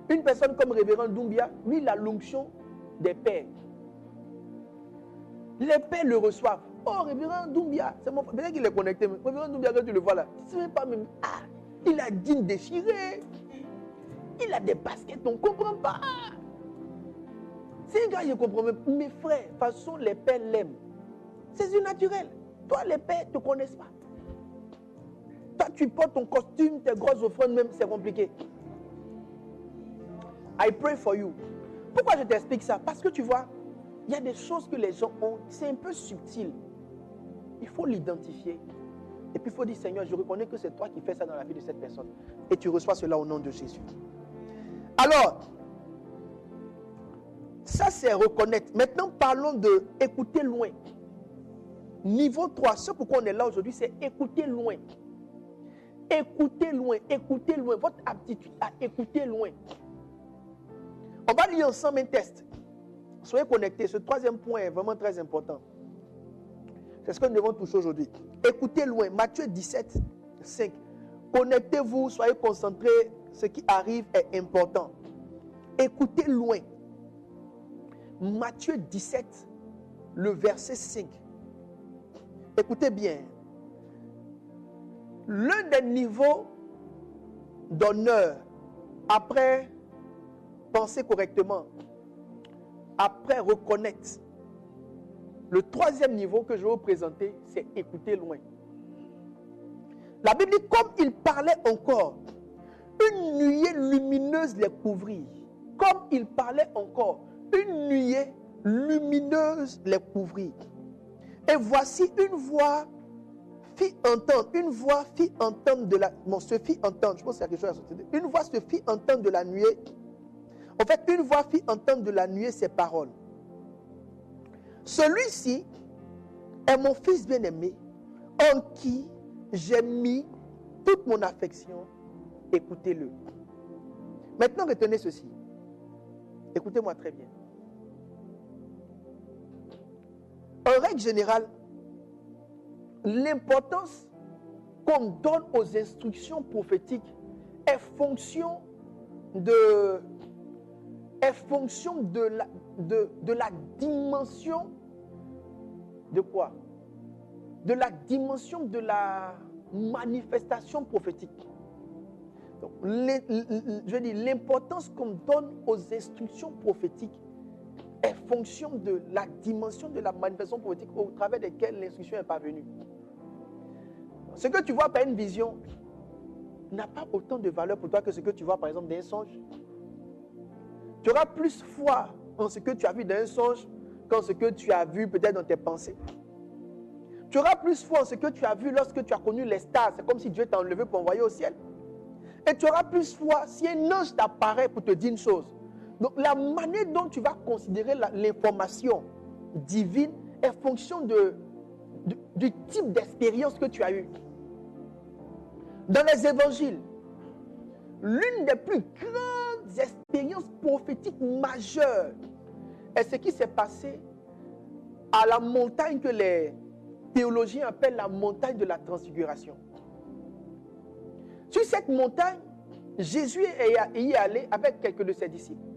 Une personne comme Révérend Doumbia, lui, il a l'onction des pères. Les pères le reçoivent. Oh, Révérend Doumbia, c'est mon frère. Peut-être qu'il est connecté. Mais Révérend Doumbia, quand tu le vois là, tu ne sais pas même. Ah, il a jeans déchirés. Il a des baskets, on ne comprend pas. C'est un gars, je comprends même. Mes frères, de toute façon, les pères l'aiment. C'est du naturel. Toi, les pères ne te connaissent pas. Toi, tu portes ton costume, tes grosses offrandes même, c'est compliqué. I pray for you. Pourquoi je t'explique ça? Parce que tu vois, il y a des choses que les gens ont, c'est un peu subtil. Il faut l'identifier. Et puis il faut dire, Seigneur, je reconnais que c'est toi qui fais ça dans la vie de cette personne. Et tu reçois cela au nom de Jésus. Alors, ça c'est reconnaître. Maintenant, parlons de écouter loin. Niveau 3, ce pourquoi on est là aujourd'hui, c'est écouter loin. Écoutez loin, écoutez loin. Votre aptitude à écouter loin. On va lire ensemble un test. Soyez connectés. Ce troisième point est vraiment très important. C'est ce que nous devons toucher aujourd'hui. Écoutez loin. Matthieu 17, 5. Connectez-vous, soyez concentrés. Ce qui arrive est important. Écoutez loin. Matthieu 17, le verset 5. Écoutez bien. L'un des niveaux d'honneur, après penser correctement, après reconnaître, le troisième niveau que je vais vous présenter, c'est écouter loin. La Bible dit, comme il parlait encore, une nuée lumineuse les couvrit. Comme il parlait encore, une nuée lumineuse les couvrit. Et voici une voix fit entendre de la... Bon, se fit entendre, je pense qu'il y a quelque chose à sortir. Une voix se fit entendre de la nuée. En fait, une voix fit entendre de la nuée ces paroles. Celui-ci est mon fils bien-aimé, en qui j'ai mis toute mon affection, écoutez-le. Maintenant, retenez ceci. Écoutez-moi très bien. En règle générale, l'importance qu'on donne aux instructions prophétiques est fonction de la dimension de quoi? De la dimension de la manifestation prophétique. Donc, je dis, l'importance qu'on donne aux instructions prophétiques est fonction de la dimension de la manifestation prophétique au travers de laquelle l'instruction est parvenue. Ce que tu vois par une vision n'a pas autant de valeur pour toi que ce que tu vois par exemple dans un songe. Tu auras plus foi en ce que tu as vu dans un songe qu'en ce que tu as vu peut-être dans tes pensées. Tu auras plus foi en ce que tu as vu lorsque tu as connu les stars. C'est comme si Dieu t'a enlevé pour envoyer au ciel. Et tu auras plus foi si un ange t'apparaît pour te dire une chose. Donc la manière dont tu vas considérer l'information divine est fonction du type d'expérience que tu as eue. Dans les évangiles, l'une des plus grandes expériences prophétiques majeures est ce qui s'est passé à la montagne que les théologiens appellent la montagne de la transfiguration. Sur cette montagne, Jésus y est allé avec quelques de ses disciples.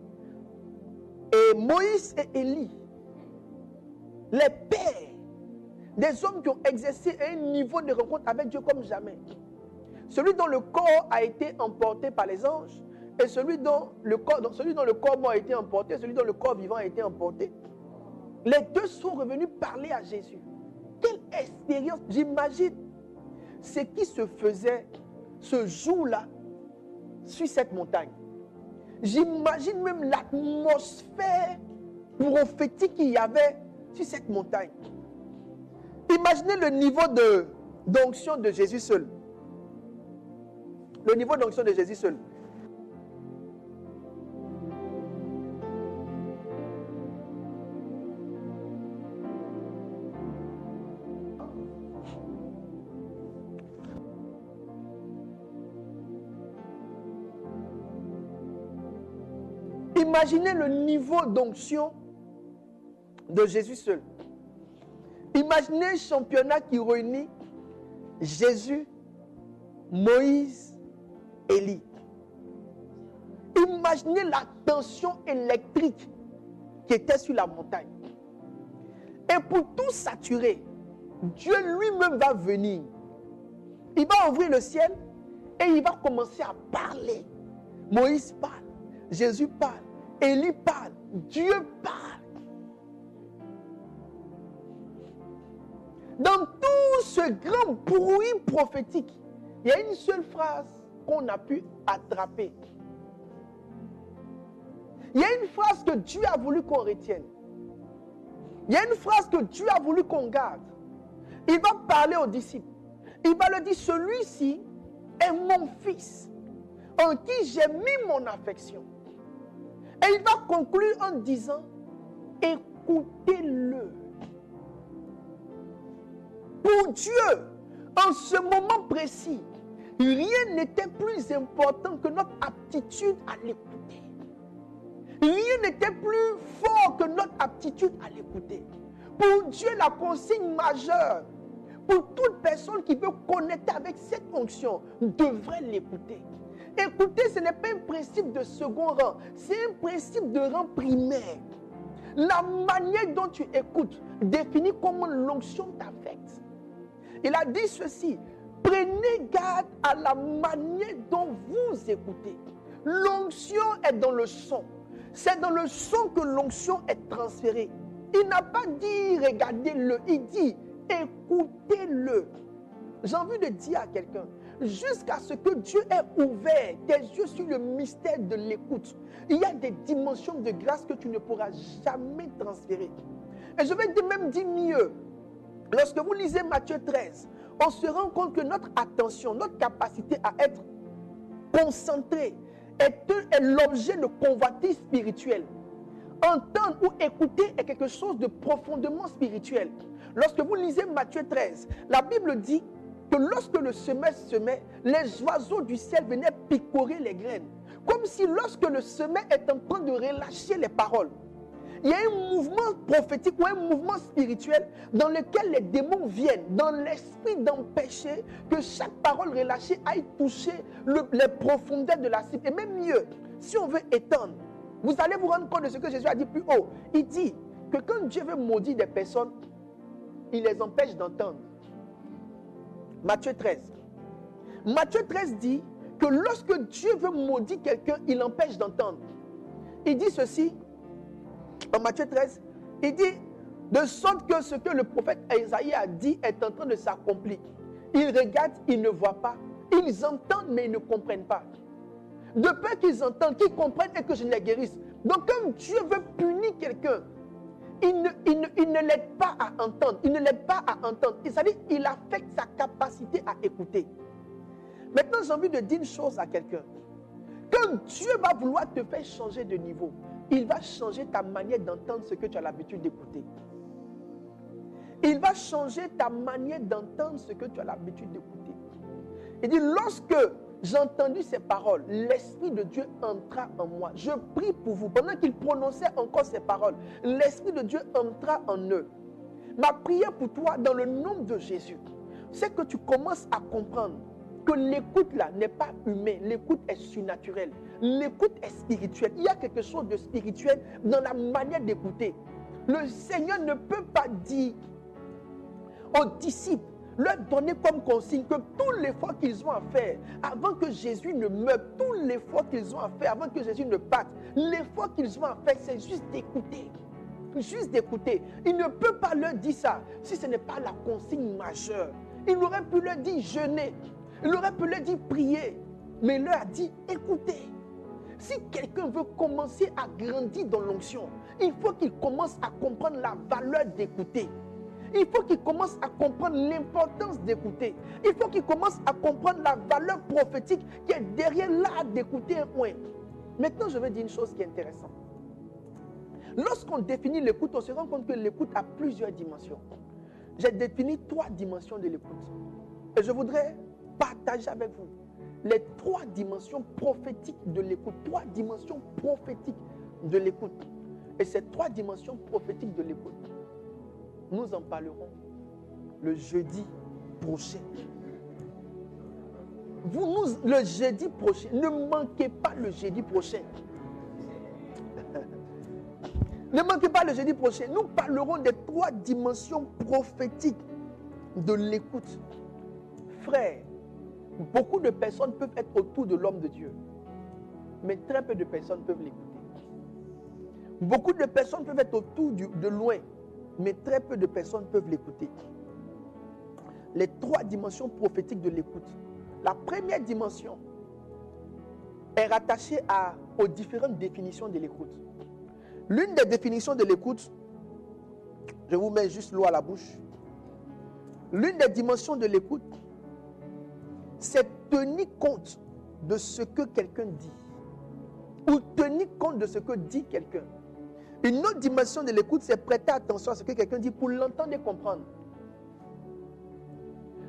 Et Moïse et Élie, les pères, des hommes qui ont exercé un niveau de rencontre avec Dieu comme jamais. Celui dont le corps a été emporté par les anges et celui dont le corps mort a été emporté, celui dont le corps vivant a été emporté. Les deux sont revenus parler à Jésus. Quelle expérience! J'imagine ce qui se faisait ce jour-là sur cette montagne. J'imagine même l'atmosphère prophétique qu'il y avait sur cette montagne. Imaginez le niveau d'onction de Jésus seul. Le niveau d'onction de Jésus seul. Imaginez le niveau d'onction de Jésus seul. Imaginez un championnat qui réunit Jésus, Moïse, Élie. Imaginez la tension électrique qui était sur la montagne. Et pour tout saturer, Dieu lui-même va venir. Il va ouvrir le ciel et il va commencer à parler. Moïse parle, Jésus parle, Élie parle, Dieu parle. Dans tout ce grand bruit prophétique, il y a une seule phrase qu'on a pu attraper. Il y a une phrase que Dieu a voulu qu'on retienne. Il y a une phrase que Dieu a voulu qu'on garde. Il va parler aux disciples. Il va leur dire, celui-ci est mon fils, en qui j'ai mis mon affection. Et il va conclure en disant, écoutez-le. Pour Dieu, en ce moment précis, rien n'était plus important que notre aptitude à l'écouter. Rien n'était plus fort que notre aptitude à l'écouter. Pour Dieu, la consigne majeure, pour toute personne qui veut connecter avec cette onction, devrait l'écouter. Écouter, ce n'est pas un principe de second rang, c'est un principe de rang primaire. La manière dont tu écoutes définit comment l'onction t'affecte. Il a dit ceci, prenez garde à la manière dont vous écoutez. L'onction est dans le son. C'est dans le son que l'onction est transférée. Il n'a pas dit regardez-le, il dit écoutez-le. J'ai envie de dire à quelqu'un, jusqu'à ce que Dieu ait ouvert tes yeux sur le mystère de l'écoute, il y a des dimensions de grâce que tu ne pourras jamais transférer. Et je vais même dire mieux. Lorsque vous lisez Matthieu 13, on se rend compte que notre attention, notre capacité à être concentré est l'objet de convoitise spirituelle. Entendre ou écouter est quelque chose de profondément spirituel. Lorsque vous lisez Matthieu 13, la Bible dit que lorsque le semence semait, les oiseaux du ciel venaient picorer les graines. Comme si lorsque le semer est en train de relâcher les paroles, il y a un mouvement prophétique ou un mouvement spirituel dans lequel les démons viennent, dans l'esprit d'empêcher que chaque parole relâchée aille toucher les profondeurs de la cible. Et même mieux, si on veut étendre, vous allez vous rendre compte de ce que Jésus a dit plus haut. Il dit que quand Dieu veut maudire des personnes, il les empêche d'entendre. Matthieu 13. Matthieu 13 dit que lorsque Dieu veut maudire quelqu'un, il l'empêche d'entendre. Il dit ceci, en Matthieu 13, il dit, de sorte que ce que le prophète Isaïe a dit est en train de s'accomplir. Ils regardent, ils ne voient pas. Ils entendent, mais ils ne comprennent pas. De peur qu'ils entendent, qu'ils comprennent et que je les guérisse. Donc quand Dieu veut punir quelqu'un, il ne l'aide pas à entendre. Il ne l'aide pas à entendre. C'est-à-dire qu'il affecte sa capacité à écouter. Maintenant, j'ai envie de dire une chose à quelqu'un. Quand Dieu va vouloir te faire changer de niveau, il va changer ta manière d'entendre ce que tu as l'habitude d'écouter. Il va changer ta manière d'entendre ce que tu as l'habitude d'écouter. Il dit, lorsque j'ai entendu ces paroles, l'Esprit de Dieu entra en moi. Je prie pour vous. Pendant qu'il prononçait encore ces paroles, l'Esprit de Dieu entra en eux. Ma prière pour toi, dans le nom de Jésus, c'est que tu commences à comprendre que l'écoute là n'est pas humaine, l'écoute est surnaturelle, l'écoute est spirituelle. Il y a quelque chose de spirituel dans la manière d'écouter. Le Seigneur ne peut pas dire aux disciples, leur donner comme consigne que tous les efforts qu'ils ont à faire avant que Jésus ne meure, tous les efforts qu'ils ont à faire avant que Jésus ne parte, l'effort qu'ils ont à faire, c'est juste d'écouter. Juste d'écouter. Il ne peut pas leur dire ça si ce n'est pas la consigne majeure. Il aurait pu leur dire jeûner. Il aurait pu leur dire prier. Mais il leur a dit écoutez. Si quelqu'un veut commencer à grandir dans l'onction, il faut qu'il commence à comprendre la valeur d'écouter. Il faut qu'il commence à comprendre l'importance d'écouter. Il faut qu'il commence à comprendre la valeur prophétique qui est derrière l'art d'écouter un point. Maintenant, je vais dire une chose qui est intéressante. Lorsqu'on définit l'écoute, on se rend compte que l'écoute a plusieurs dimensions. J'ai défini 3 dimensions de l'écoute. Et je voudrais partager avec vous les 3 dimensions prophétiques de l'écoute. 3 dimensions prophétiques de l'écoute. Et ces 3 dimensions prophétiques de l'écoute, nous en parlerons le jeudi prochain. Le jeudi prochain, ne manquez pas le jeudi prochain. Ne manquez pas le jeudi prochain. Nous parlerons des 3 dimensions prophétiques de l'écoute. Frère, beaucoup de personnes peuvent être autour de l'homme de Dieu, mais très peu de personnes peuvent l'écouter. Beaucoup de personnes peuvent être autour de loin, mais très peu de personnes peuvent l'écouter. Les 3 dimensions prophétiques de l'écoute. La première dimension est rattachée aux différentes définitions de l'écoute. L'une des définitions de l'écoute, je vous mets juste l'eau à la bouche. L'une des dimensions de l'écoute, c'est tenir compte de ce que quelqu'un dit. Ou tenir compte de ce que dit quelqu'un. Une autre dimension de l'écoute, c'est prêter attention à ce que quelqu'un dit pour l'entendre et comprendre.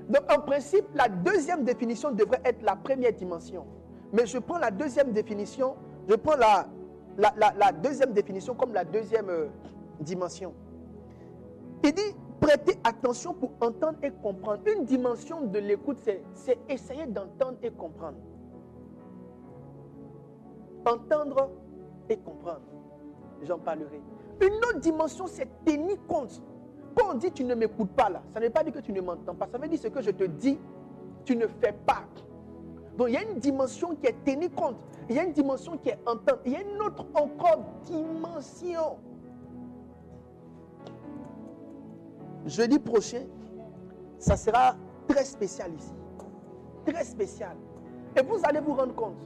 Donc, en principe, la deuxième définition devrait être la première dimension. Mais je prends la deuxième définition, je prends la deuxième définition comme la deuxième dimension. Il dit prêter attention pour entendre et comprendre. Une dimension de l'écoute, c'est essayer d'entendre et comprendre. Entendre et comprendre. J'en parlerai. Une autre dimension, c'est tenir compte. Quand on dit tu ne m'écoutes pas là, ça ne veut pas dire que tu ne m'entends pas. Ça veut dire ce que je te dis, tu ne fais pas. Donc il y a une dimension qui est tenir compte. Il y a une dimension qui est entendre. Il y a une autre encore dimension. Jeudi prochain, ça sera très spécial ici. Très spécial. Et vous allez vous rendre compte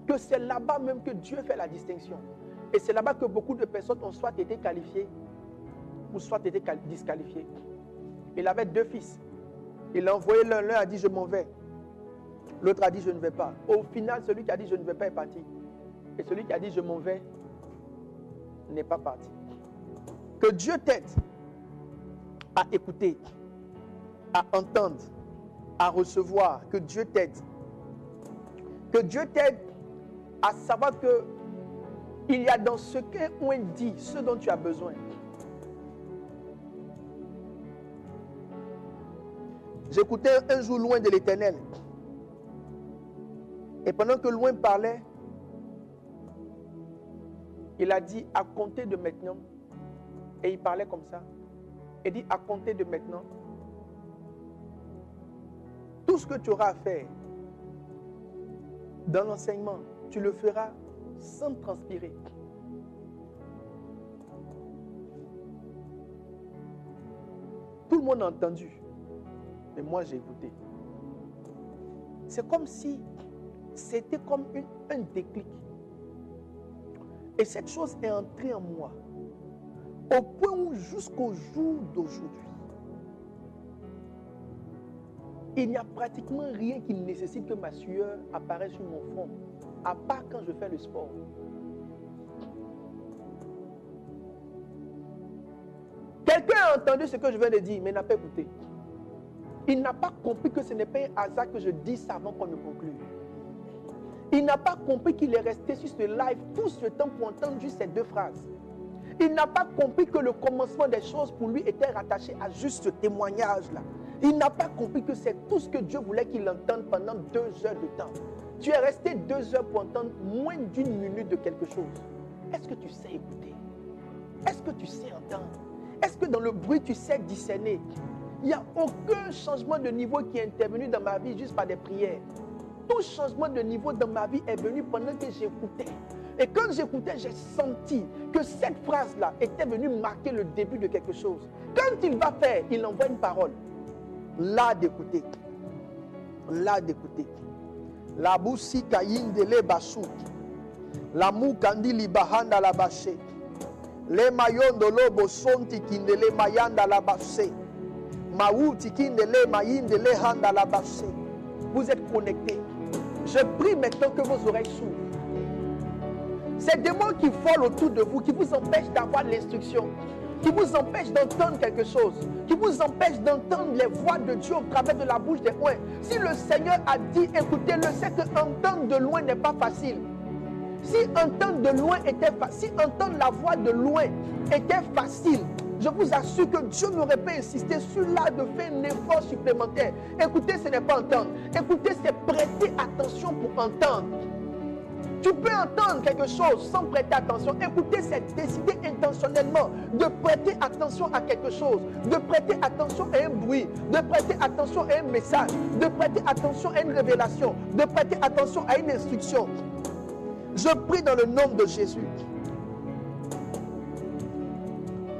que c'est là-bas même que Dieu fait la distinction. Et c'est là-bas que beaucoup de personnes ont soit été qualifiées ou soit été disqualifiées. Il avait 2 fils. Il a envoyé l'un a dit je m'en vais. L'autre a dit je ne vais pas. Au final, celui qui a dit je ne vais pas est parti. Et celui qui a dit je m'en vais n'est pas parti. Que Dieu t'aide à écouter, à entendre, à recevoir, que Dieu t'aide. Que Dieu t'aide à savoir que il y a dans ce qu'un dit ce dont tu as besoin. J'écoutais un jour Loin de l'Éternel. Et pendant que Loin parlait, il a dit à compter de maintenant. Et il parlait comme ça. Il dit à compter de maintenant. Tout ce que tu auras à faire dans l'enseignement, tu le feras sans transpirer. Tout le monde a entendu. Mais moi, j'ai écouté. C'est comme si c'était comme un déclic. Et cette chose est entrée en moi. Au point où jusqu'au jour d'aujourd'hui, il n'y a pratiquement rien qui nécessite que ma sueur apparaisse sur mon front, à part quand je fais le sport. Quelqu'un a entendu ce que je viens de dire, mais n'a pas écouté. Il n'a pas compris que ce n'est pas un hasard que je dise ça avant qu'on ne conclue. Il n'a pas compris qu'il est resté sur ce live tout ce temps pour entendre juste ces deux phrases. Il n'a pas compris que le commencement des choses pour lui était rattaché à juste ce témoignage-là. Il n'a pas compris que c'est tout ce que Dieu voulait qu'il entende pendant 2 heures de temps. Tu es resté 2 heures pour entendre moins d'1 minute de quelque chose. Est-ce que tu sais écouter? Est-ce que tu sais entendre? Est-ce que dans le bruit tu sais discerner? Il n'y a aucun changement de niveau qui est intervenu dans ma vie juste par des prières. Tout changement de niveau dans ma vie est venu pendant que j'écoutais. Et quand j'écoutais, j'ai senti que cette phrase-là était venue marquer le début de quelque chose. Quand il va faire, il envoie une parole. Là d'écouter. Là d'écouter. La boussi kayindele basou. La moukandi libahanda la baché. Les maillons de l'obo sonti kindele mayanda la baché. Maouti kindele mayindele handa la baché. Vous êtes connectés. Je prie maintenant que vos oreilles s'ouvrent. Ces démons qui volent autour de vous, qui vous empêchent d'avoir l'instruction, qui vous empêchent d'entendre quelque chose, qui vous empêchent d'entendre les voix de Dieu au travers de la bouche des loin. Si le Seigneur a dit, écoutez-le, c'est que entendre de loin n'est pas facile. Si entendre de loin était facile, si entendre la voix de loin était facile, je vous assure que Dieu n'aurait pas insisté sur là de faire un effort supplémentaire. Écoutez, ce n'est pas entendre. Écoutez, c'est prêter attention pour entendre. Tu peux entendre quelque chose sans prêter attention. Écouter, c'est décider intentionnellement de prêter attention à quelque chose, de prêter attention à un bruit, de prêter attention à un message, de prêter attention à une révélation, de prêter attention à une instruction. Je prie dans le nom de Jésus.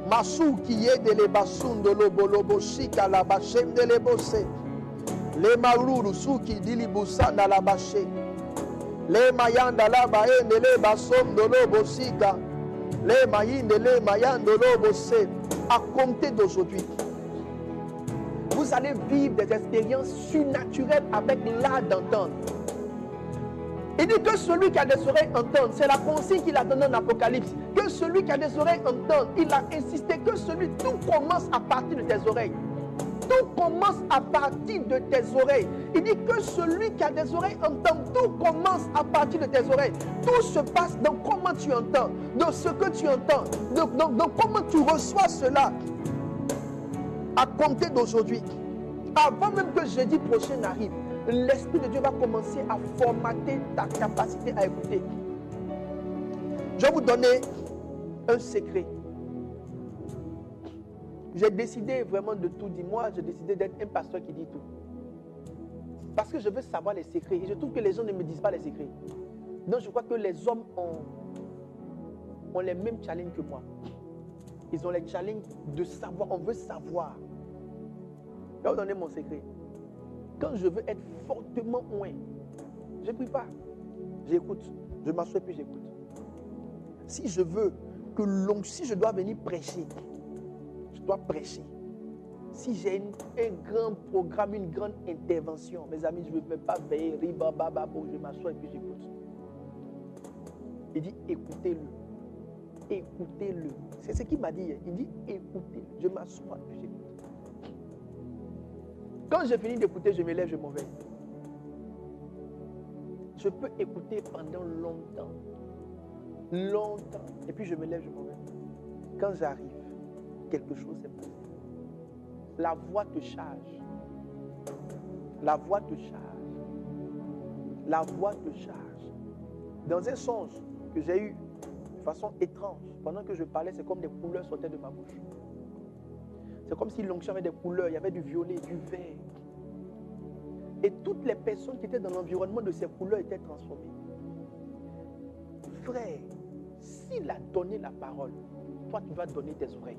Masou qui est de l'ebasoun de l'obolobo shika la bachem de l'ebose. Les marourou sou qui dit l'iboussa dans la baché. Les mayanda la baen de l'ebasom de l'obosika. Les maïn de les mayan de l'obose. À compter d'aujourd'hui, vous allez vivre des expériences surnaturelles avec l'art d'entendre. Il dit que celui qui a des oreilles entende. C'est la consigne qu'il a donnée en Apocalypse. Que celui qui a des oreilles entende. Il a insisté que tout commence à partir de tes oreilles. Tout commence à partir de tes oreilles. Il dit que celui qui a des oreilles entend. Tout commence à partir de tes oreilles. Tout se passe dans comment tu entends, dans ce que tu entends, dans comment tu reçois cela. À compter d'aujourd'hui, avant même que jeudi prochain arrive, l'Esprit de Dieu va commencer à formater ta capacité à écouter. Je vais vous donner un secret. J'ai décidé vraiment de tout dire. Moi, j'ai décidé d'être un pasteur qui dit tout. Parce que je veux savoir les secrets. Et je trouve que les gens ne me disent pas les secrets. Donc, je crois que les hommes ont les mêmes challenges que moi. Ils ont les challenges de savoir. On veut savoir. Je vais vous donner mon secret. Quand je veux être fortement loin, je ne prie pas. J'écoute. Je m'assois puis j'écoute. Si je veux que si je dois venir prêcher, je dois prêcher. Si j'ai un grand programme, une grande intervention, mes amis, je ne veux même pas veiller, je m'assois et puis j'écoute. Il dit écoutez-le. Écoutez-le. C'est ce qu'il m'a dit. Il dit écoutez-le. Je m'assois et puis j'écoute. Quand j'ai fini d'écouter, je me lève, je m'en vais. Je peux écouter pendant longtemps. Longtemps. Et puis je me lève, je m'en vais. Quand j'arrive, quelque chose s'est passé. La voix te charge. La voix te charge. La voix te charge. Dans un songe que j'ai eu de façon étrange, pendant que je parlais, c'est comme des couleurs sortaient de ma bouche. C'est comme si l'onction avait des couleurs, il y avait du violet, du vert. Et toutes les personnes qui étaient dans l'environnement de ces couleurs étaient transformées. Frère, s'il a donné la parole, toi tu vas donner tes oreilles.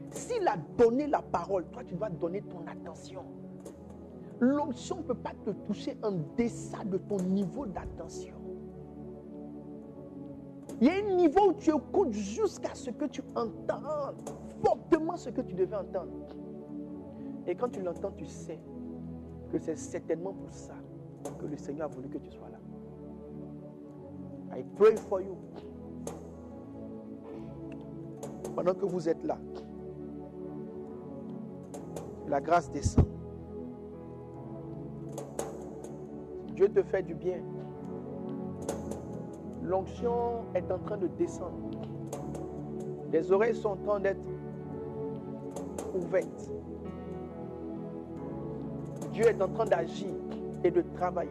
S'il a donné la parole, toi tu vas donner ton attention. L'onction ne peut pas te toucher en deçà de ton niveau d'attention. Il y a un niveau où tu écoutes jusqu'à ce que tu entends fortement ce que tu devais entendre. Et quand tu l'entends, tu sais que c'est certainement pour ça que le Seigneur a voulu que tu sois là. I pray for you. Pendant que vous êtes là, la grâce descend. Dieu te fait du bien. L'onction est en train de descendre. Les oreilles sont en train d'être ouvertes. Dieu est en train d'agir et de travailler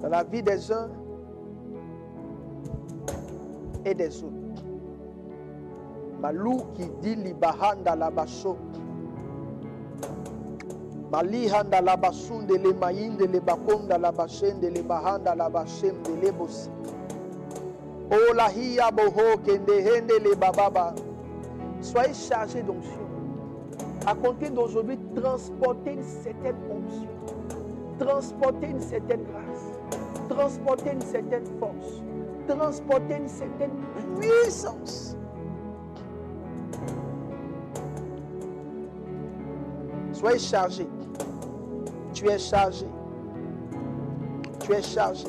dans la vie des uns et des autres. Malou qui dit libahanda la basso. Malihanda la basunde le maïnde le bakonda la bachende le bahanda la bachende le bosi. Oh la hiya boho kende hende le bababa. Soyez chargés d'onction. À compter d'aujourd'hui, transporter une certaine onction. Transporter une certaine grâce. Transporter une certaine force. Transporter une certaine puissance. Soyez chargés. Tu es chargé. Tu es chargé.